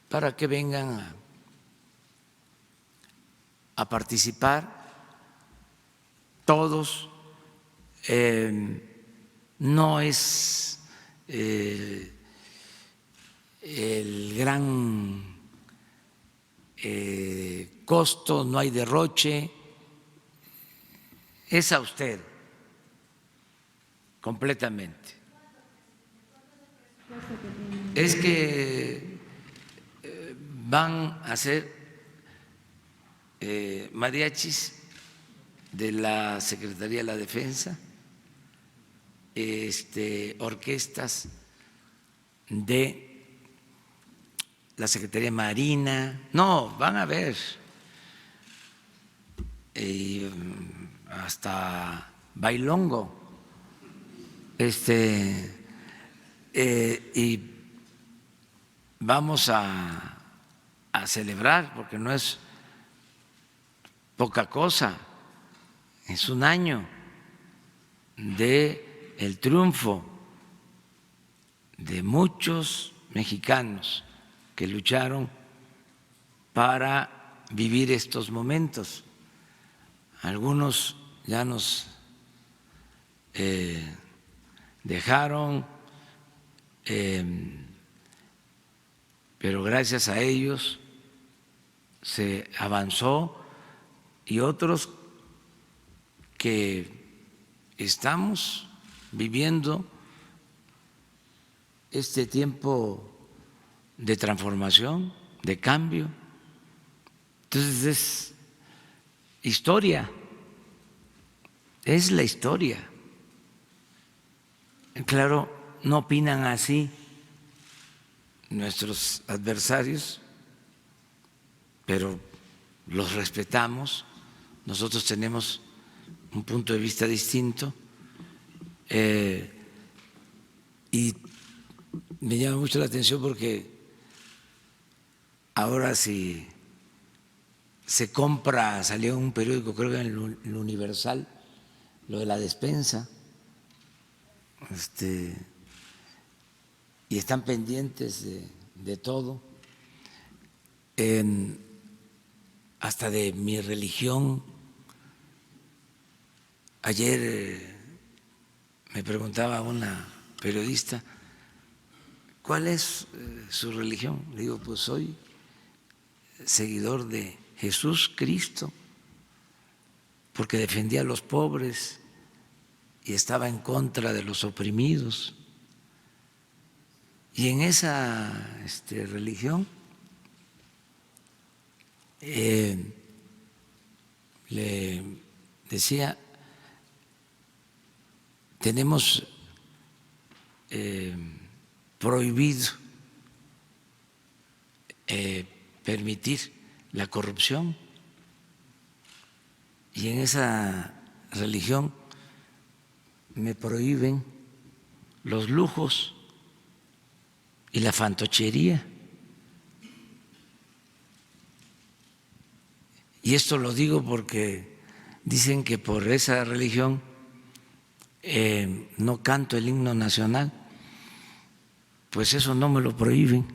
para que vengan a participar todos. No es el gran costo, no hay derroche, es austero completamente. Es que van a ser mariachis de la Secretaría de la Defensa, orquestas de la Secretaría de Marina, no, van a ver hasta bailongo, y vamos a celebrar, porque no es poca cosa, es un año de el triunfo de muchos mexicanos que lucharon para vivir estos momentos. Algunos ya nos dejaron, pero gracias a ellos se avanzó, y otros que estamos viviendo este tiempo de transformación, de cambio. Entonces es historia, es la historia. Claro, no opinan así nuestros adversarios, pero los respetamos. Nosotros tenemos un punto de vista distinto, y me llama mucho la atención porque ahora si se compra, salió en un periódico, creo que en el Universal, lo de la despensa, y están pendientes de todo, hasta de mi religión. Ayer me preguntaba una periodista, ¿cuál es su religión? Le digo, pues soy seguidor de Jesús Cristo, porque defendía a los pobres y estaba en contra de los oprimidos. Y en esa religión le decía, tenemos prohibido permitir la corrupción, y en esa religión me prohíben los lujos y la fantochería. Y esto lo digo porque dicen que por esa religión no canto el himno nacional. Pues eso no me lo prohíben.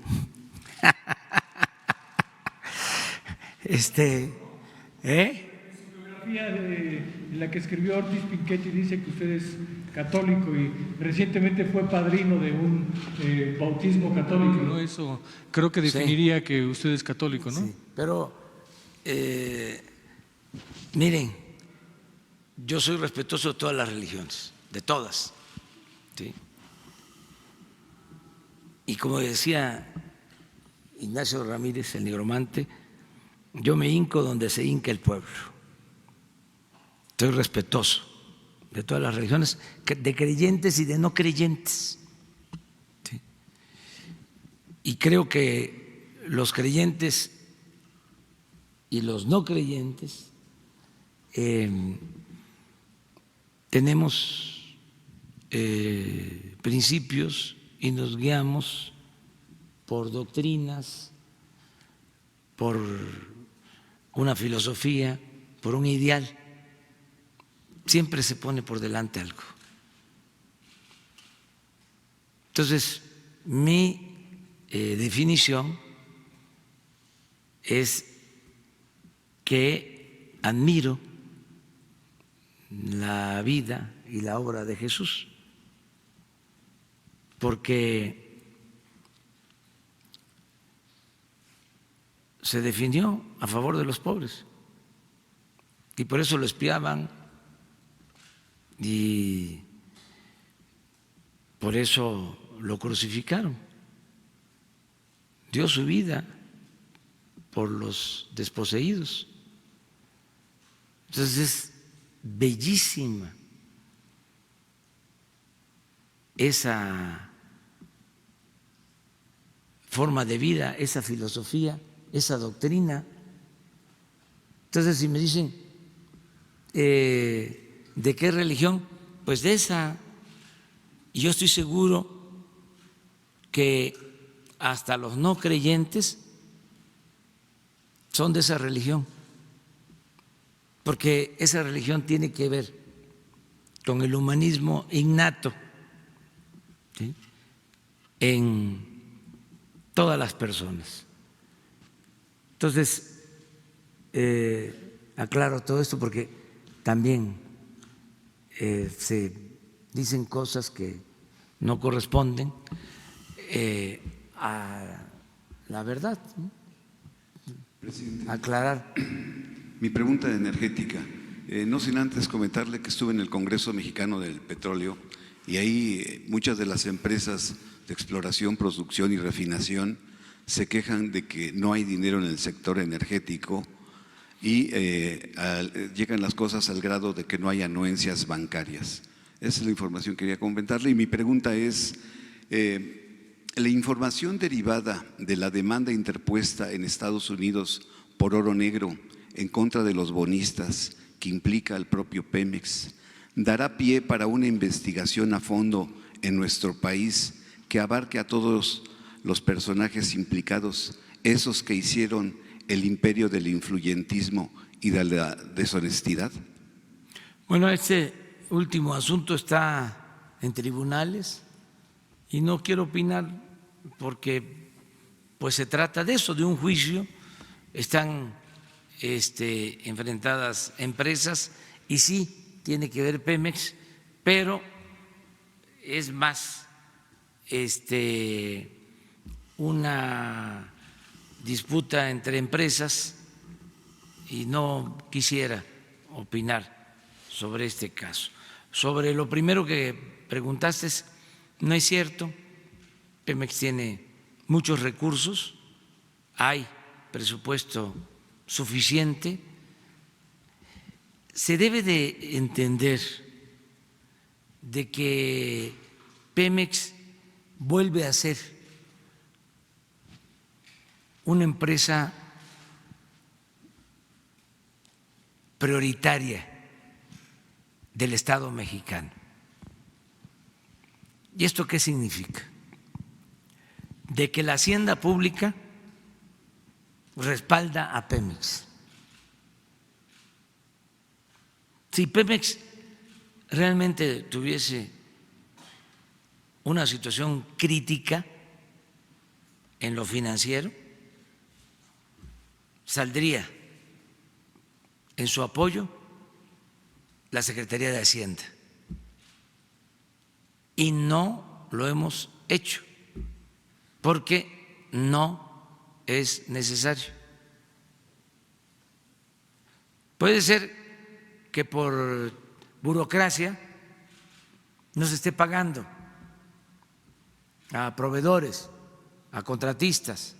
biografía en la que escribió Ortiz Pinchetti dice que usted es católico y recientemente fue padrino de un bautismo católico, ¿no? Eso creo que definiría que usted es católico, ¿no? Sí, pero miren, yo soy respetuoso de todas las religiones, de todas, ¿sí? Y como decía Ignacio Ramírez, el nigromante, yo me hinco donde se hinca el pueblo. Soy respetuoso de todas las religiones, de creyentes y de no creyentes. ¿Sí? Y creo que los creyentes y los no creyentes tenemos principios y nos guiamos por doctrinas, por una filosofía, por un ideal. Siempre se pone por delante algo. Entonces, mi definición es que admiro la vida y la obra de Jesús, porque se definió a favor de los pobres y por eso lo espiaban y por eso lo crucificaron. Dio su vida por los desposeídos. Entonces es bellísima esa forma de vida, esa filosofía, esa doctrina. Entonces, si me dicen ¿de qué religión? Pues de esa. Y yo estoy seguro que hasta los no creyentes son de esa religión, porque esa religión tiene que ver con el humanismo innato, ¿sí?, en todas las personas. Entonces, aclaro todo esto porque también se dicen cosas que no corresponden a la verdad, ¿no? Presidente, aclarar. Mi pregunta energética, no sin antes comentarle que estuve en el Congreso Mexicano del Petróleo y ahí muchas de las empresas de exploración, producción y refinación se quejan de que no hay dinero en el sector energético y llegan las cosas al grado de que no hay anuencias bancarias. Esa es la información que quería comentarle y mi pregunta es, la información derivada de la demanda interpuesta en Estados Unidos por oro negro en contra de los bonistas que implica al propio Pemex, ¿dará pie para una investigación a fondo en nuestro país que abarque a todos los personajes implicados, esos que hicieron el imperio del influyentismo y de la deshonestidad? Bueno, este último asunto está en tribunales y no quiero opinar porque pues se trata de eso, de un juicio. Están enfrentadas empresas y sí tiene que ver Pemex, pero es más una disputa entre empresas y no quisiera opinar sobre este caso. Sobre lo primero que preguntaste, no es cierto, Pemex tiene muchos recursos, hay presupuesto suficiente. Se debe de entender de que Pemex vuelve a ser una empresa prioritaria del Estado mexicano. ¿Y esto qué significa? De que la hacienda pública respalda a Pemex. Si Pemex realmente tuviese una situación crítica en lo financiero, saldría en su apoyo la Secretaría de Hacienda y no lo hemos hecho porque no es necesario. Puede ser que por burocracia no se esté pagando a proveedores, a contratistas,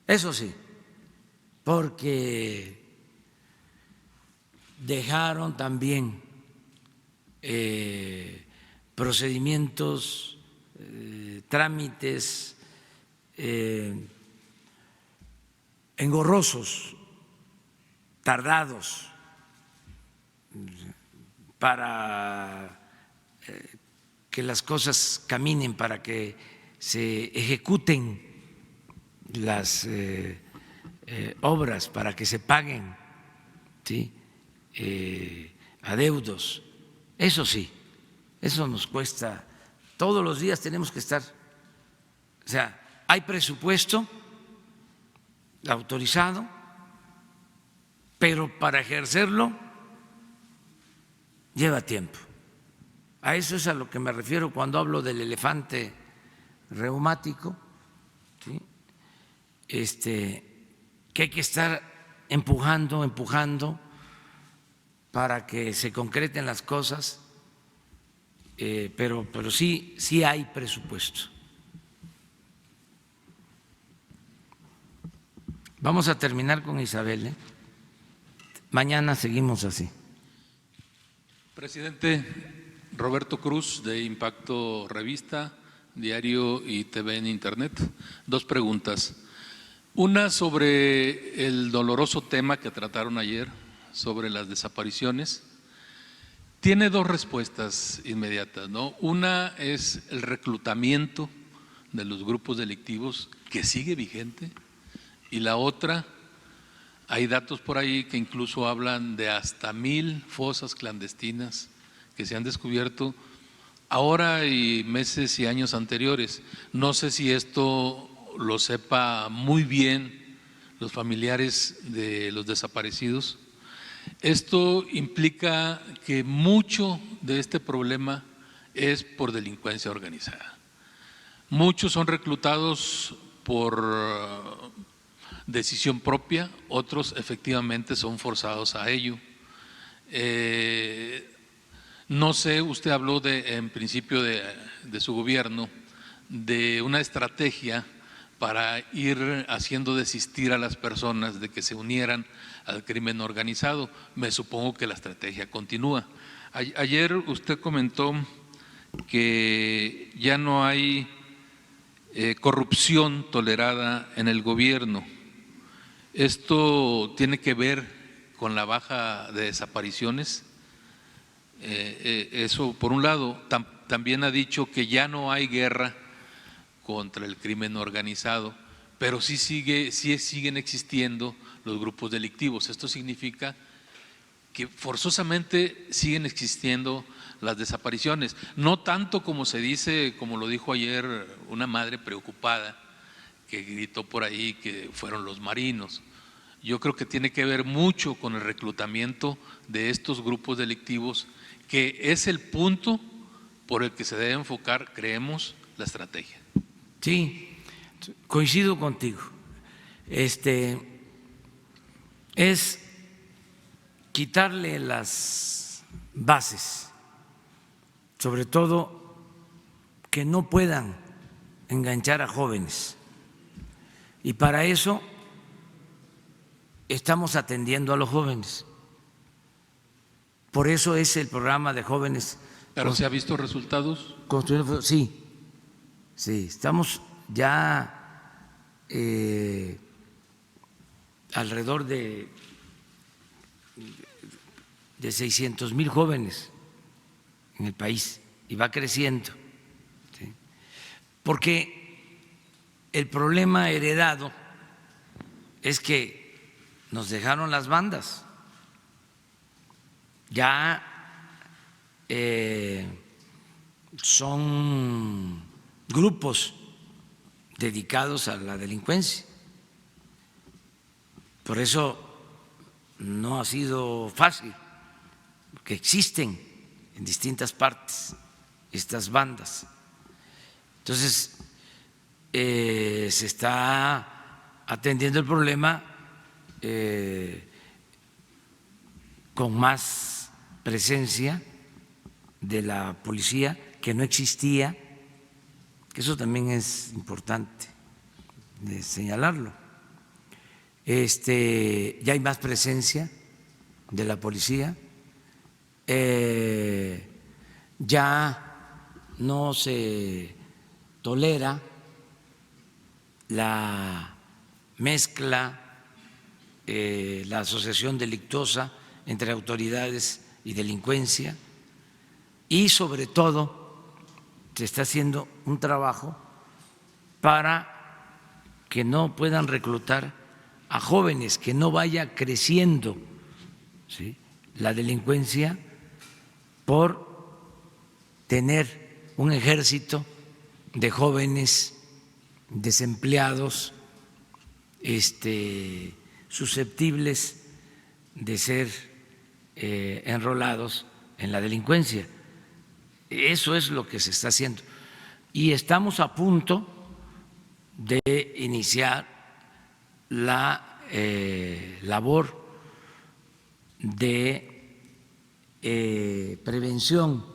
eso sí, porque dejaron también procedimientos, trámites engorrosos, tardados, para que las cosas caminen, para que se ejecuten las obras, para que se paguen, ¿sí?, adeudos. Eso sí, eso nos cuesta. Todos los días tenemos que estar. O sea, hay presupuesto autorizado, pero para ejercerlo lleva tiempo. A eso es a lo que me refiero cuando hablo del elefante reumático, ¿sí?, que hay que estar empujando para que se concreten las cosas, pero sí hay presupuesto. Vamos a terminar con Isabel, ¿eh? Mañana seguimos así. Presidente, Roberto Cruz, de Impacto Revista, Diario y TV en Internet. Dos preguntas. Una sobre el doloroso tema que trataron ayer, sobre las desapariciones. Tiene dos respuestas inmediatas, ¿no? Una es el reclutamiento de los grupos delictivos, que sigue vigente, y la otra, hay datos por ahí que incluso hablan de hasta 1000 fosas clandestinas que se han descubierto ahora y meses y años anteriores. No sé si esto lo sepa muy bien los familiares de los desaparecidos. Esto implica que mucho de este problema es por delincuencia organizada. Muchos son reclutados por decisión propia, otros efectivamente son forzados a ello. No sé, usted habló en principio de su gobierno, de una estrategia para ir haciendo desistir a las personas de que se unieran al crimen organizado. Me supongo que la estrategia continúa. Ayer usted comentó que ya no hay corrupción tolerada en el gobierno. ¿Esto tiene que ver con la baja de desapariciones? Eso por un lado. También ha dicho que ya no hay guerra contra el crimen organizado, pero sí siguen existiendo los grupos delictivos. Esto significa que forzosamente siguen existiendo las desapariciones, no tanto como se dice, como lo dijo ayer una madre preocupada que gritó por ahí que fueron los marinos. Yo creo que tiene que ver mucho con el reclutamiento de estos grupos delictivos, que es el punto por el que se debe enfocar, creemos, la estrategia. Sí, coincido contigo. Es quitarle las bases, sobre todo que no puedan enganchar a jóvenes. Y para eso estamos atendiendo a los jóvenes. Por eso es el programa de jóvenes. ¿Pero se ha visto resultados? Sí, estamos ya alrededor de 600,000 jóvenes en el país y va creciendo, ¿sí? Porque el problema heredado es que nos dejaron las bandas. Ya son grupos dedicados a la delincuencia. Por eso no ha sido fácil que existen en distintas partes estas bandas. Entonces, se está atendiendo el problema con más presencia de la policía, que no existía, que eso también es importante de señalarlo. Ya hay más presencia de la policía, ya no se tolera la mezcla, la asociación delictuosa entre autoridades y delincuencia, y sobre todo se está haciendo un trabajo para que no puedan reclutar a jóvenes, que no vaya creciendo, ¿sí?, la delincuencia por tener un ejército de jóvenes desempleados, susceptibles de ser enrolados en la delincuencia. Eso es lo que se está haciendo. Y estamos a punto de iniciar la labor de prevención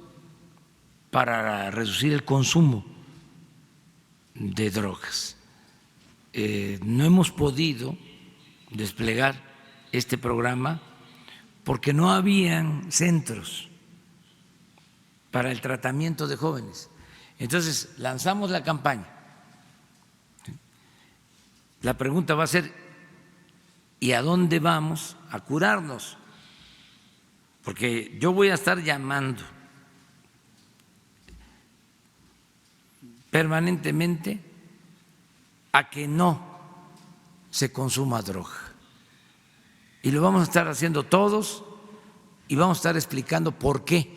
para reducir el consumo de drogas. No hemos podido desplegar este programa porque no habían centros para el tratamiento de jóvenes. Entonces, lanzamos la campaña. La pregunta va a ser, ¿y a dónde vamos a curarnos? Porque yo voy a estar llamando permanentemente a que no se consuma droga. Y lo vamos a estar haciendo todos y vamos a estar explicando por qué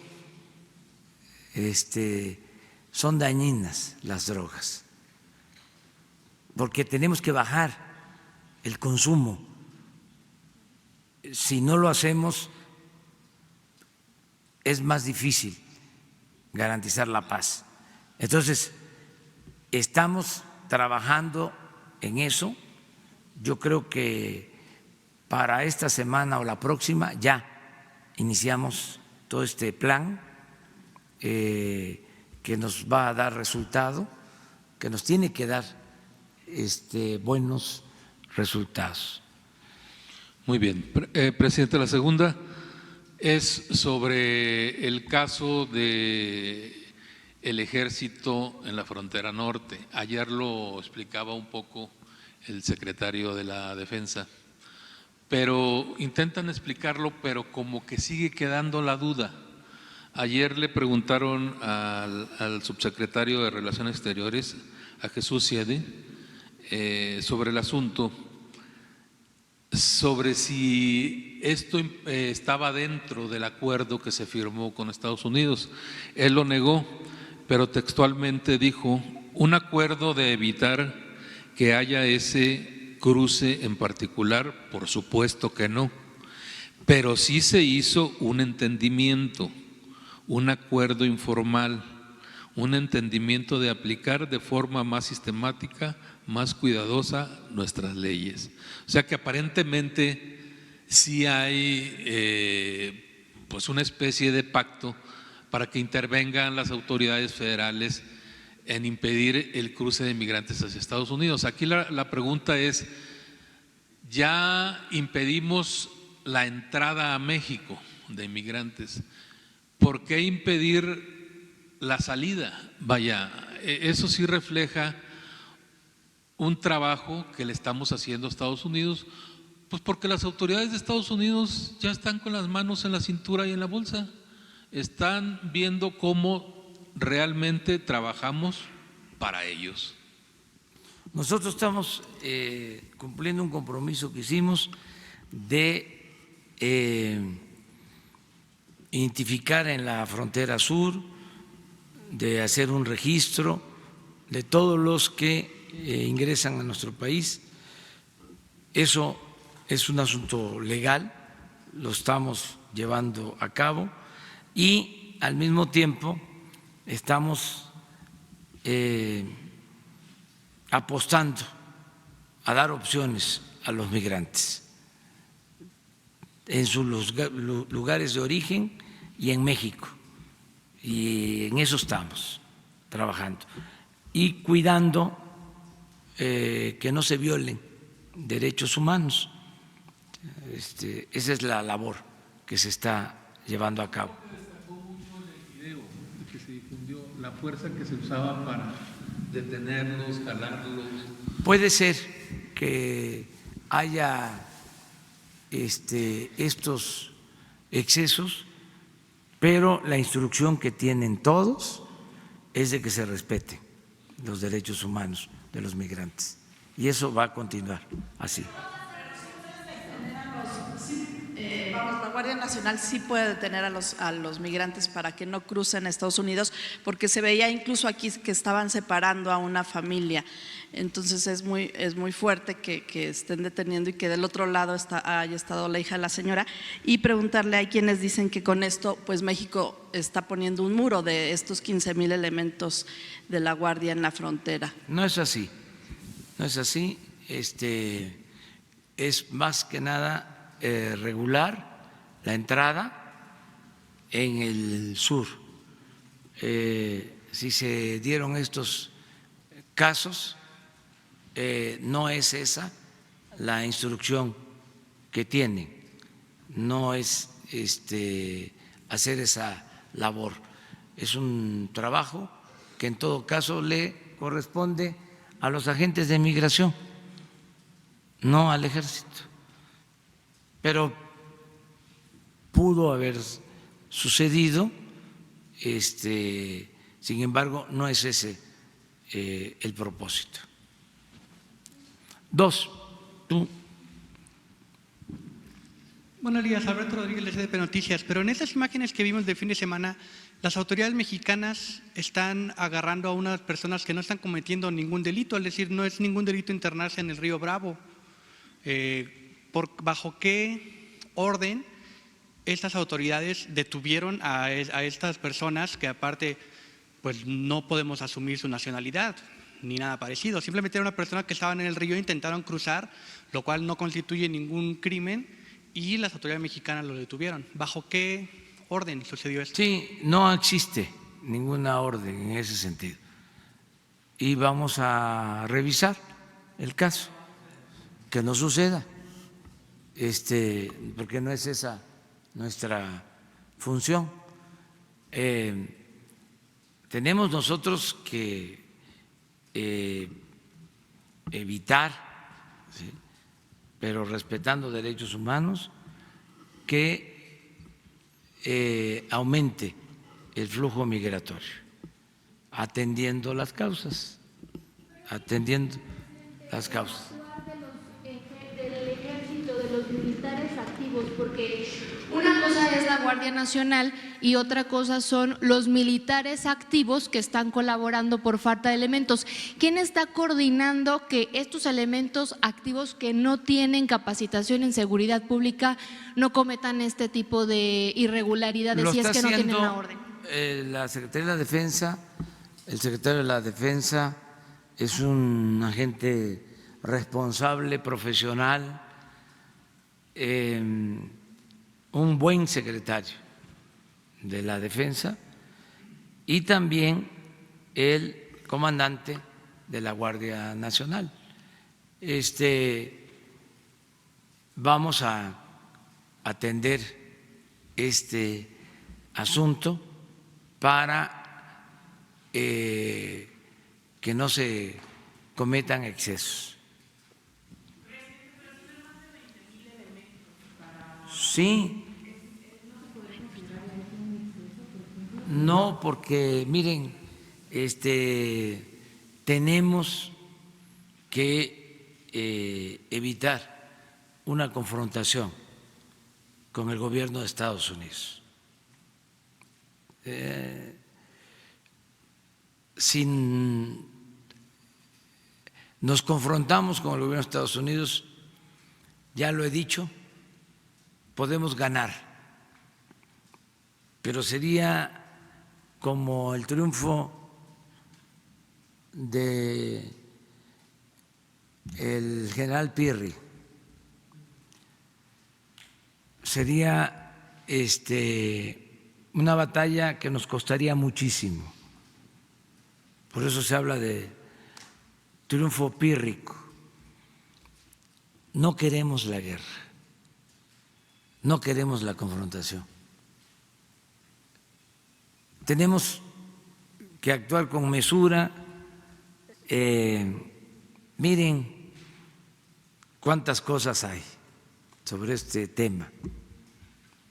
son dañinas las drogas. Porque tenemos que bajar el consumo. Si no lo hacemos, es más difícil garantizar la paz. Entonces, estamos trabajando en eso. Yo creo que para esta semana o la próxima ya iniciamos todo este plan que nos va a dar resultado, que nos tiene que dar buenos resultados. Muy bien. Presidente, la segunda es sobre el caso de el ejército en la frontera norte. Ayer lo explicaba un poco el secretario de la Defensa, pero intentan explicarlo, pero como que sigue quedando la duda. Ayer le preguntaron al subsecretario de Relaciones Exteriores, a Jesús Siede, sobre el asunto, sobre si esto estaba dentro del acuerdo que se firmó con Estados Unidos. Él lo negó, pero textualmente dijo: un acuerdo de evitar que haya ese cruce en particular, por supuesto que no, pero sí se hizo un entendimiento, un acuerdo informal, un entendimiento de aplicar de forma más sistemática, más cuidadosa nuestras leyes. O sea que aparentemente sí hay pues una especie de pacto para que intervengan las autoridades federales en impedir el cruce de inmigrantes hacia Estados Unidos. Aquí la pregunta es, ya impedimos la entrada a México de inmigrantes, ¿por qué impedir la salida? Vaya, eso sí refleja un trabajo que le estamos haciendo a Estados Unidos, pues porque las autoridades de Estados Unidos ya están con las manos en la cintura y en la bolsa, están viendo cómo realmente trabajamos para ellos. Nosotros estamos cumpliendo un compromiso que hicimos de identificar en la frontera sur, de hacer un registro de todos los que ingresan a nuestro país. Eso es un asunto legal, lo estamos llevando a cabo y al mismo tiempo estamos apostando a dar opciones a los migrantes en sus lugares de origen y en México. Y en eso estamos trabajando y cuidando que no se violen derechos humanos. Esa es la labor que se está llevando a cabo. Destacó mucho en el video que se difundió la fuerza que se usaba para detenerlos, jalarlos. Puede ser que haya estos excesos, pero la instrucción que tienen todos es de que se respeten los derechos humanos de los migrantes y eso va a continuar así. La Guardia Nacional sí puede detener a los migrantes para que no crucen a Estados Unidos, porque se veía incluso aquí que estaban separando a una familia. Entonces es muy fuerte que estén deteniendo y que del otro lado haya estado la hija de la señora. Y preguntarle, hay quienes dicen que con esto pues México está poniendo un muro de estos 15,000 elementos de la Guardia en la frontera. No es así, no es así. Es más que nada regular la entrada en el sur. Si se dieron estos casos, no es esa la instrucción que tienen, no es hacer esa labor. Es un trabajo que en todo caso le corresponde a los agentes de migración, no al ejército. Pero pudo haber sucedido, sin embargo, no es ese el propósito. Dos, tú. Buenos días, Alberto Rodríguez de SDP Noticias. Pero en estas imágenes que vimos de fin de semana, las autoridades mexicanas están agarrando a unas personas que no están cometiendo ningún delito, es decir, no es ningún delito internarse en el río Bravo. ¿Bajo qué orden estas autoridades detuvieron a estas personas que aparte pues no podemos asumir su nacionalidad ni nada parecido? Simplemente era una persona que estaban en el río e intentaron cruzar, lo cual no constituye ningún crimen y las autoridades mexicanas lo detuvieron. ¿Bajo qué orden sucedió esto? Sí, no existe ninguna orden en ese sentido y vamos a revisar el caso, que no suceda, porque no es esa nuestra función. Tenemos nosotros que evitar, ¿sí?, pero respetando derechos humanos, que aumente el flujo migratorio, atendiendo las causas, Del ejército, de los militares activos, porque una cosa es la Guardia Nacional y otra cosa son los militares activos que están colaborando por falta de elementos. ¿Quién está coordinando que estos elementos activos que no tienen capacitación en seguridad pública no cometan este tipo de irregularidades si es que no tienen la orden? La Secretaría de la Defensa, el secretario de la Defensa es un agente responsable, profesional, un buen secretario de la Defensa y también el comandante de la Guardia Nacional. Vamos a atender este asunto para que no se cometan excesos. Sí, no, porque miren, tenemos que evitar una confrontación con el gobierno de Estados Unidos. Si nos confrontamos con el gobierno de Estados Unidos, ya lo he dicho, podemos ganar pero sería como el triunfo de el general Pirri. Sería una batalla que nos costaría muchísimo. Por eso se habla de triunfo pírrico. No queremos la guerra, no queremos la confrontación. Tenemos que actuar con mesura. Miren cuántas cosas hay sobre este tema,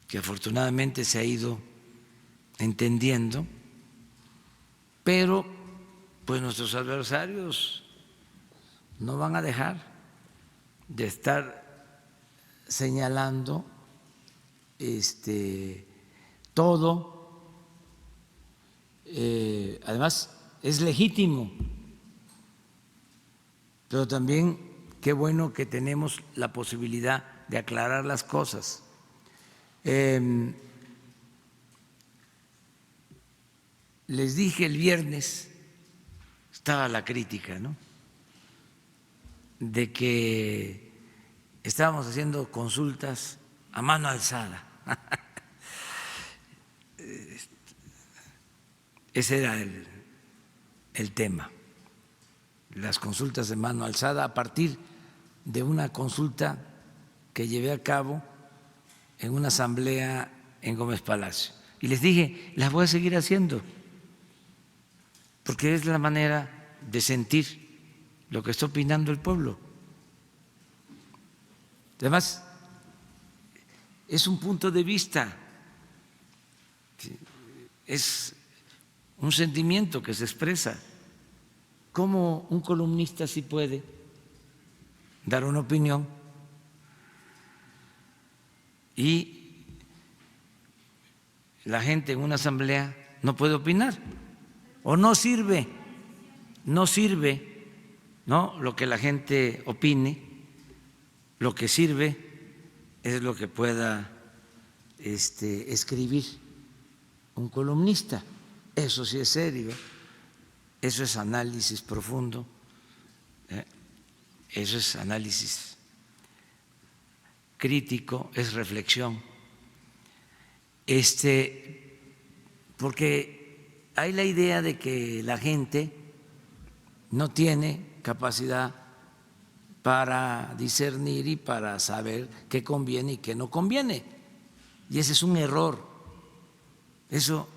que afortunadamente se ha ido entendiendo, pero pues nuestros adversarios no van a dejar de estar señalando todo. Además es legítimo, pero también qué bueno que tenemos la posibilidad de aclarar las cosas. Les dije el viernes, estaba la crítica, ¿no?, de que estábamos haciendo consultas a mano alzada. Ese era el tema, las consultas de mano alzada a partir de una consulta que llevé a cabo en una asamblea en Gómez Palacio. Y les dije, las voy a seguir haciendo, porque es la manera de sentir lo que está opinando el pueblo. Además, es un punto de vista, es un sentimiento que se expresa. ¿Cómo un columnista sí puede dar una opinión y la gente en una asamblea no puede opinar? ¿O no sirve? No sirve, ¿no?, lo que la gente opine. Lo que sirve es lo que pueda escribir un columnista. Eso sí es serio, eso es análisis profundo, eso es análisis crítico, es reflexión. Porque hay la idea de que la gente no tiene capacidad para discernir y para saber qué conviene y qué no conviene. Y ese es un error. Eso,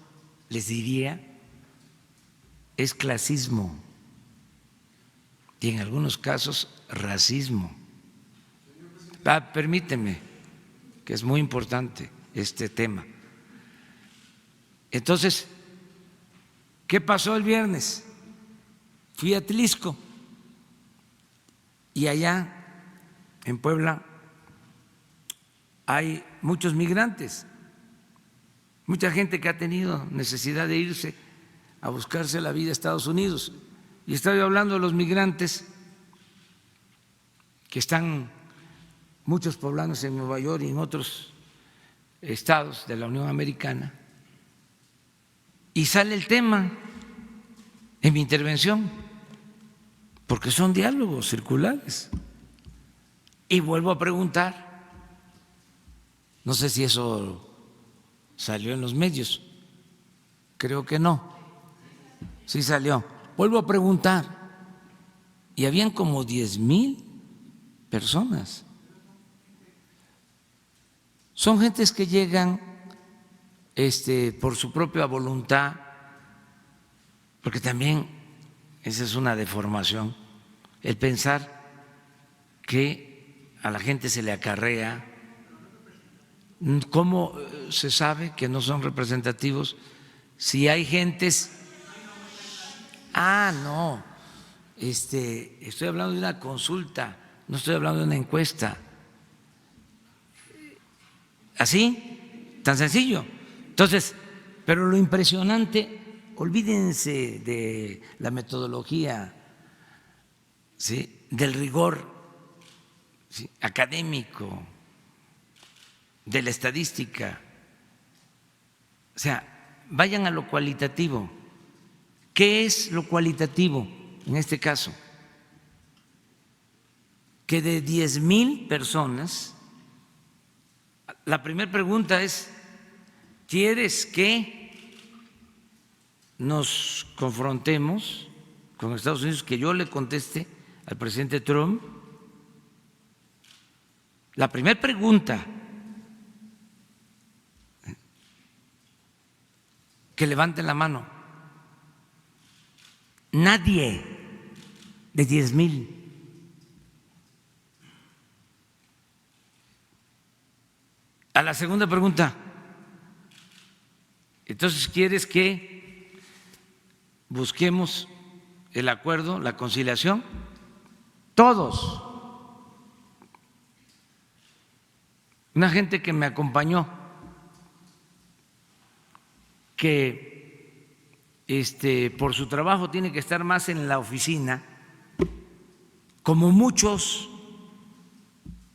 les diría, es clasismo y en algunos casos racismo. Permíteme, que es muy importante este tema. Entonces, ¿qué pasó el viernes? Fui a Atlixco y allá en Puebla hay muchos migrantes, mucha gente que ha tenido necesidad de irse a buscarse la vida a Estados Unidos. Y estoy hablando de los migrantes que están, muchos poblanos en Nueva York y en otros estados de la Unión Americana, y sale el tema en mi intervención, porque son diálogos circulares. Y vuelvo a preguntar, no sé si eso salió en los medios, creo que no, sí salió. Vuelvo a preguntar, y habían como 10,000 personas. Son gentes que llegan por su propia voluntad, porque también esa es una deformación, el pensar que a la gente se le acarrea. ¿Cómo se sabe que no son representativos si hay gentes? No, estoy hablando de una consulta, no estoy hablando de una encuesta. Así, tan sencillo. Entonces, pero lo impresionante, olvídense de la metodología, ¿sí?, del rigor, ¿sí?, académico, de la estadística, sea, vayan a lo cualitativo. ¿Qué es lo cualitativo en este caso? Que de 10,000 personas, la primera pregunta es, ¿quieres que nos confrontemos con Estados Unidos? Que yo le conteste al presidente Trump. La primera pregunta, que levanten la mano. Nadie de 10,000. A la segunda pregunta, entonces, ¿quieres que busquemos el acuerdo, la conciliación? Todos. Una gente que me acompañó, que por su trabajo tiene que estar más en la oficina, como muchos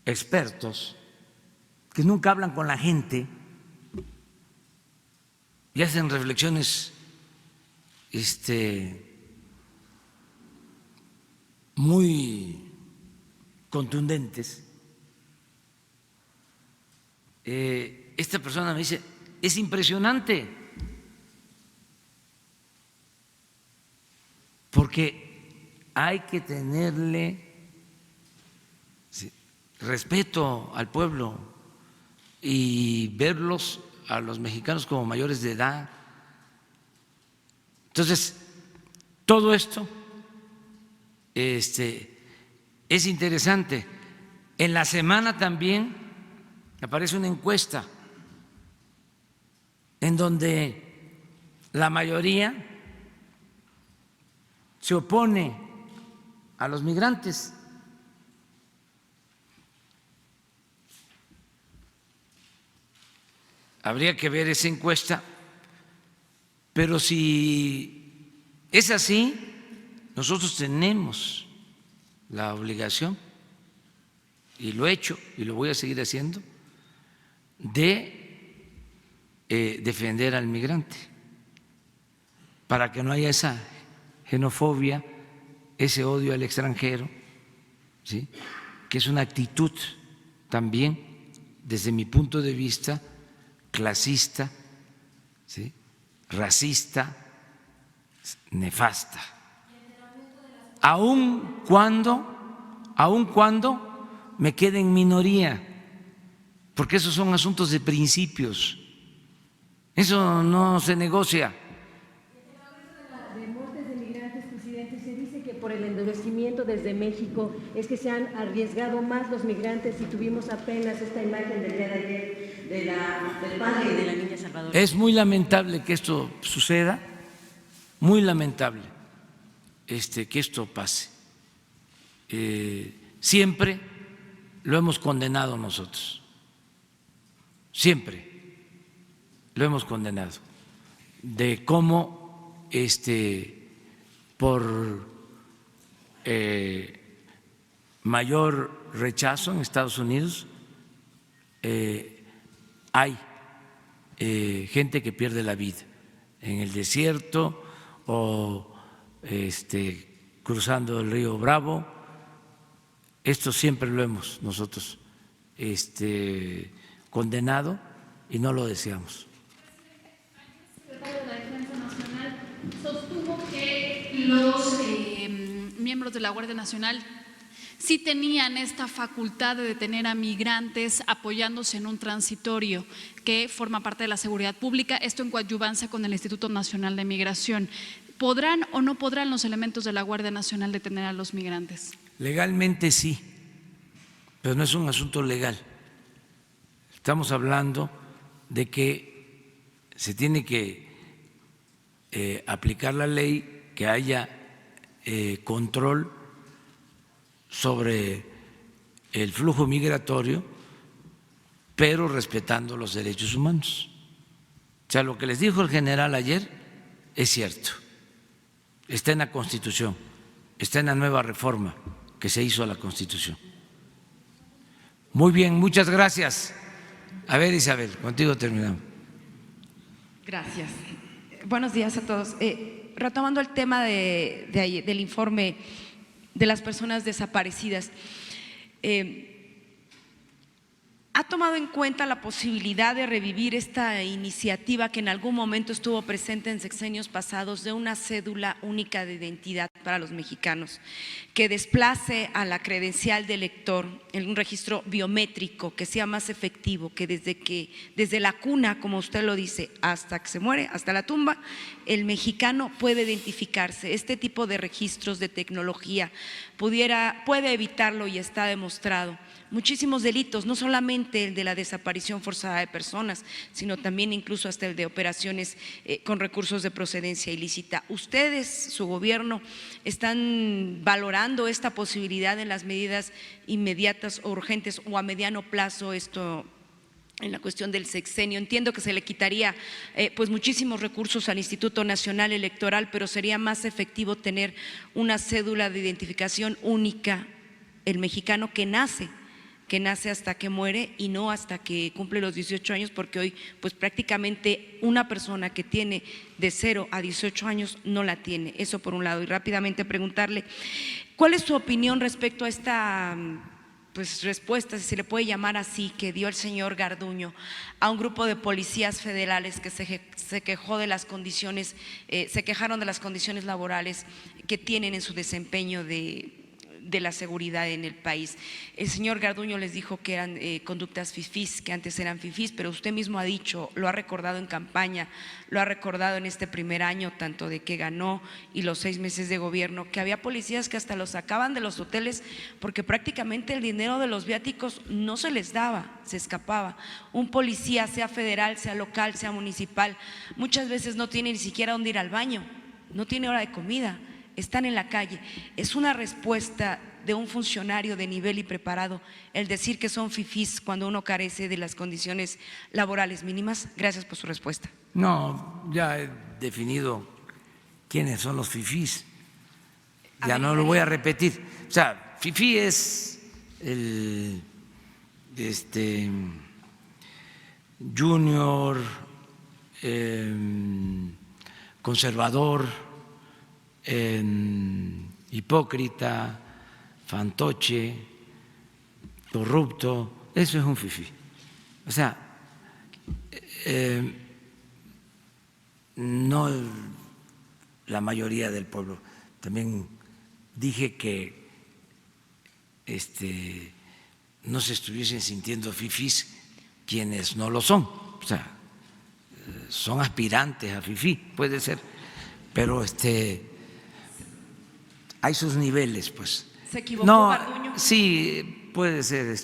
expertos que nunca hablan con la gente y hacen reflexiones muy contundentes. Esta persona me dice, es impresionante, porque hay que tenerle respeto al pueblo y verlos a los mexicanos como mayores de edad. Entonces, todo esto es interesante. En la semana también aparece una encuesta en donde la mayoría se opone a los migrantes. Habría que ver esa encuesta, pero si es así, nosotros tenemos la obligación, y lo he hecho y lo voy a seguir haciendo, de defender al migrante, para que no haya esa xenofobia, ese odio al extranjero, ¿sí?, que es una actitud también, desde mi punto de vista, clasista, ¿sí?, racista, nefasta, aun cuando me quede en minoría, porque esos son asuntos de principios, eso no se negocia. De muertes de migrantes, presidente, se dice que por el endurecimiento desde México es que se han arriesgado más los migrantes, y tuvimos apenas esta imagen del día de ayer del padre y de la niña Salvador. Es muy lamentable que esto suceda, muy lamentable que esto pase. Siempre lo hemos condenado nosotros, siempre lo hemos condenado, de cómo por mayor rechazo en Estados Unidos hay gente que pierde la vida en el desierto o cruzando el río Bravo. Esto siempre lo hemos nosotros condenado y no lo deseamos. El secretario de la Defensa Nacional sostuvo que los miembros de la Guardia Nacional sí tenían esta facultad de detener a migrantes apoyándose en un transitorio que forma parte de la seguridad pública, esto en coadyuvancia con el Instituto Nacional de Migración. ¿Podrán o no podrán los elementos de la Guardia Nacional detener a los migrantes? Legalmente sí, pero no es un asunto legal. Estamos hablando de que se tiene que aplicar la ley, que haya control sobre el flujo migratorio, pero respetando los derechos humanos. O sea, lo que les dijo el general ayer es cierto, está en la Constitución, está en la nueva reforma que se hizo a la Constitución. Muy bien, muchas gracias. A ver, Isabel, contigo terminamos. Gracias. Buenos días a todos. Retomando el tema del informe de las personas desaparecidas, ¿ha tomado en cuenta la posibilidad de revivir esta iniciativa que en algún momento estuvo presente en sexenios pasados de una cédula única de identidad para los mexicanos, que desplace a la credencial del elector en un registro biométrico que sea más efectivo, que desde la cuna, como usted lo dice, hasta que se muere, hasta la tumba, el mexicano puede identificarse? Este tipo de registros de tecnología puede evitarlo y está demostrado muchísimos delitos, no solamente el de la desaparición forzada de personas, sino también incluso hasta el de operaciones con recursos de procedencia ilícita. ¿Ustedes, su gobierno, están valorando esta posibilidad en las medidas inmediatas o urgentes o a mediano plazo esto? En la cuestión del sexenio, entiendo que se le quitaría pues muchísimos recursos al Instituto Nacional Electoral, pero sería más efectivo tener una cédula de identificación única, el mexicano que nace hasta que muere y no hasta que cumple los 18 años, porque hoy pues prácticamente una persona que tiene de 0 a 18 años no la tiene. Eso por un lado. Y rápidamente preguntarle, ¿cuál es su opinión respecto a esta pues respuesta, si se le puede llamar así, que dio el señor Garduño a un grupo de policías federales que se quejó de las condiciones, se quejaron de las condiciones laborales que tienen en su desempeño de la seguridad en el país? El señor Garduño les dijo que eran conductas fifís, que antes eran fifís, pero usted mismo ha dicho, lo ha recordado en campaña, lo ha recordado en este primer año, tanto de que ganó y los 6 meses de gobierno, que había policías que hasta los sacaban de los hoteles porque prácticamente el dinero de los viáticos no se les daba, se escapaba. Un policía, sea federal, sea local, sea municipal, muchas veces no tiene ni siquiera dónde ir al baño, no tiene hora de comida, están en la calle. ¿Es una respuesta de un funcionario de nivel y preparado el decir que son fifís cuando uno carece de las condiciones laborales mínimas? Gracias por su respuesta. No, ya he definido quiénes son los fifís, ya no lo voy a repetir. O sea, fifí es el junior, conservador, hipócrita, fantoche, corrupto. Eso es un fifí. O sea, no la mayoría del pueblo. También dije que no se estuviesen sintiendo fifís quienes no lo son. O sea, son aspirantes a fifí, puede ser, pero hay sus niveles, pues. ¿Se equivocó Garduño? Sí, puede ser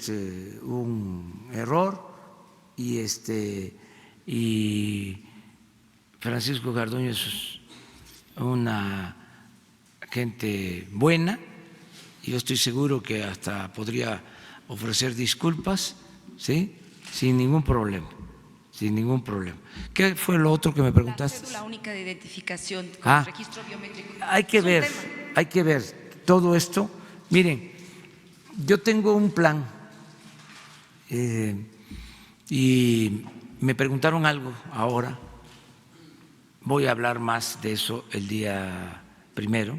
un error y Francisco Garduño es una gente buena y yo estoy seguro que hasta podría ofrecer disculpas, ¿sí? Sin ningún problema. Sin ningún problema. ¿Qué fue lo otro que me preguntaste? La cédula única de identificación con el registro biométrico. Hay que ver todo esto. Miren, yo tengo un plan y me preguntaron algo ahora. Voy a hablar más de eso el día 1.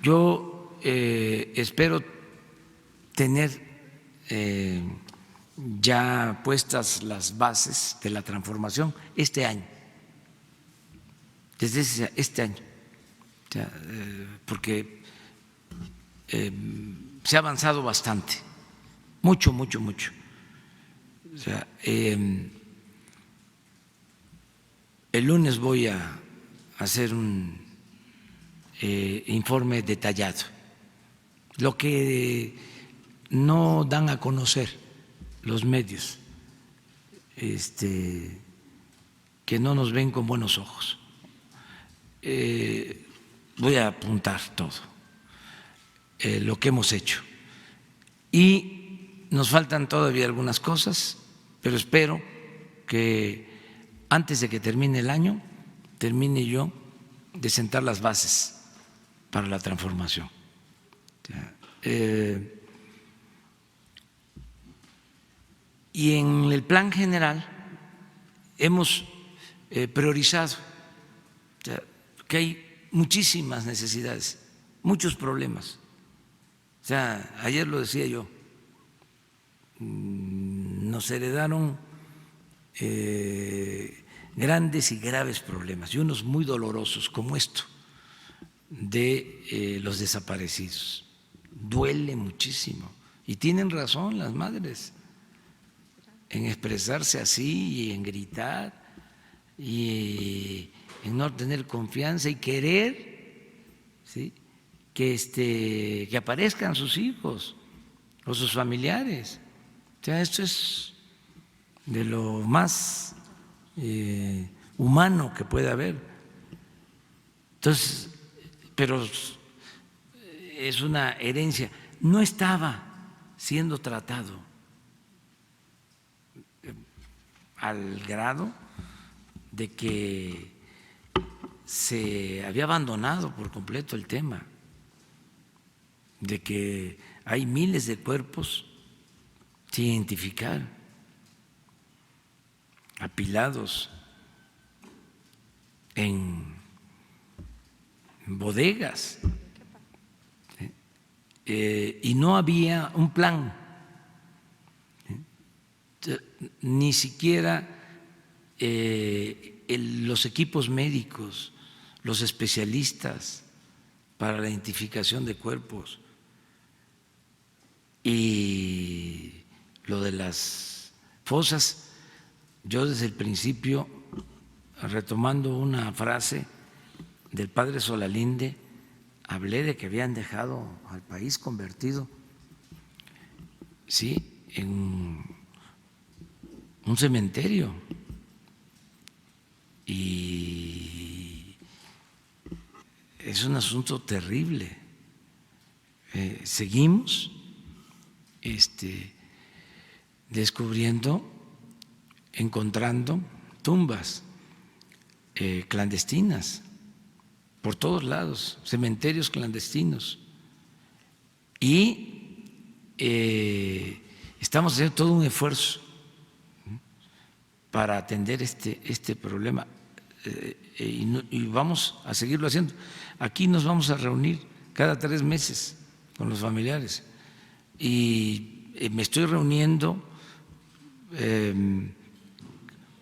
Yo espero tener ya puestas las bases de la transformación este año, desde este año, o sea, porque se ha avanzado bastante, mucho. O sea, el lunes voy a hacer un informe detallado, lo que no dan a conocer los medios, que no nos ven con buenos ojos. Voy a apuntar todo lo que hemos hecho y nos faltan todavía algunas cosas, pero espero que antes de que termine el año termine yo de sentar las bases para la transformación. Y en el plan general hemos priorizado, o sea, que hay muchísimas necesidades, muchos problemas. O sea, ayer lo decía yo, nos heredaron grandes y graves problemas y unos muy dolorosos como esto de los desaparecidos. Duele muchísimo y tienen razón las madres en expresarse así y en gritar y en no tener confianza y querer, ¿sí?, que aparezcan sus hijos o sus familiares. O sea, esto es de lo más humano que puede haber. Entonces, pero es una herencia. No estaba siendo tratado al grado de que se había abandonado por completo el tema, de que hay miles de cuerpos sin identificar, apilados en bodegas, y no había un plan, ni siquiera los equipos médicos, los especialistas para la identificación de cuerpos. Y lo de las fosas, yo desde el principio, retomando una frase del padre Solalinde, hablé de que habían dejado al país convertido, sí, en un cementerio. Y es un asunto terrible. Seguimos descubriendo, encontrando tumbas clandestinas por todos lados, cementerios clandestinos. Y estamos haciendo todo un esfuerzo para atender este problema y vamos a seguirlo haciendo. Aquí nos vamos a reunir cada 3 meses con los familiares y me estoy reuniendo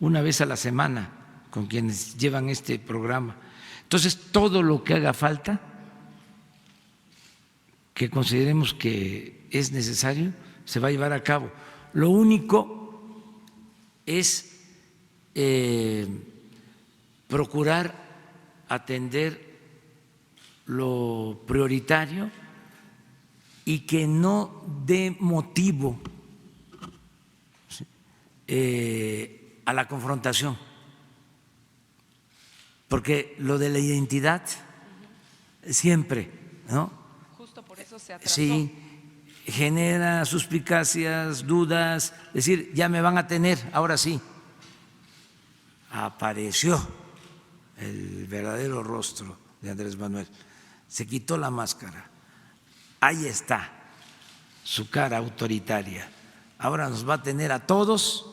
una vez a la semana con quienes llevan este programa. Entonces, todo lo que haga falta, que consideremos que es necesario, se va a llevar a cabo. Lo único es procurar atender lo prioritario y que no dé motivo a la confrontación, porque lo de la identidad siempre, ¿no? Justo por eso se atrasó. Sí, genera suspicacias, dudas, decir, ya me van a tener, ahora sí. Apareció el verdadero rostro de Andrés Manuel, se quitó la máscara, ahí está su cara autoritaria, ahora nos va a tener a todos,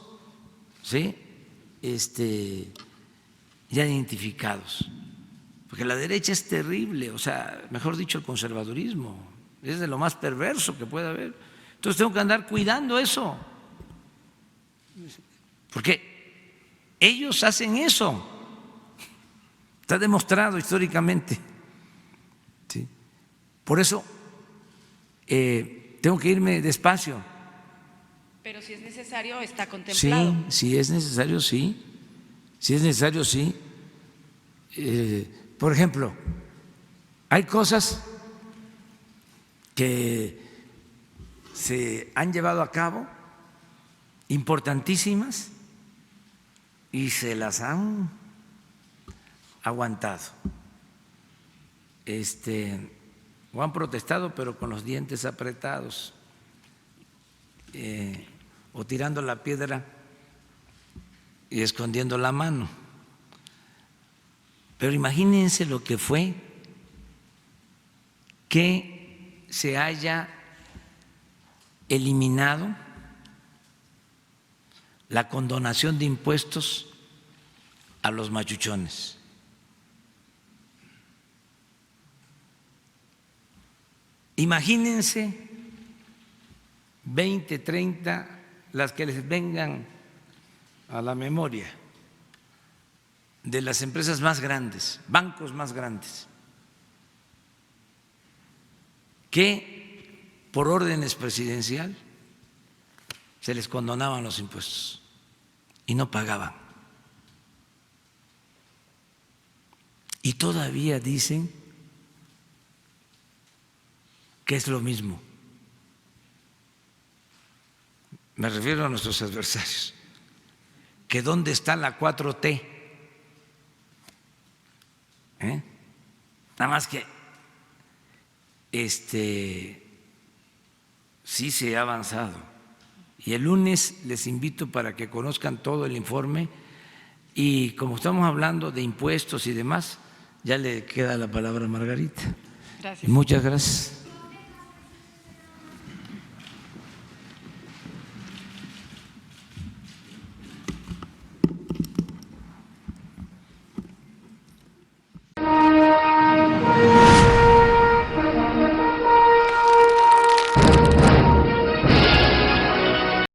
¿sí?, ya identificados, porque la derecha es terrible, o sea, mejor dicho, el conservadurismo es de lo más perverso que puede haber. Entonces tengo que andar cuidando eso, porque ellos hacen eso, está demostrado históricamente, ¿sí? Por eso tengo que irme despacio. Pero si es necesario, está contemplado. Sí, si es necesario, sí. Si es necesario, sí. Por ejemplo, hay cosas que se han llevado a cabo importantísimas y se las han aguantado. O han protestado, pero con los dientes apretados, o tirando la piedra y escondiendo la mano. Pero imagínense lo que fue que se haya eliminado la condonación de impuestos a los machuchones. Imagínense 20, 30, las que les vengan a la memoria, de las empresas más grandes, bancos más grandes, que por órdenes presidencial se les condonaban los impuestos y no pagaban. Y todavía dicen que es lo mismo. Me refiero a nuestros adversarios. Que dónde está la 4T. Nada más que sí se ha avanzado. Y el lunes les invito para que conozcan todo el informe y como estamos hablando de impuestos y demás, ya le queda la palabra a Margarita. Gracias. Muchas gracias.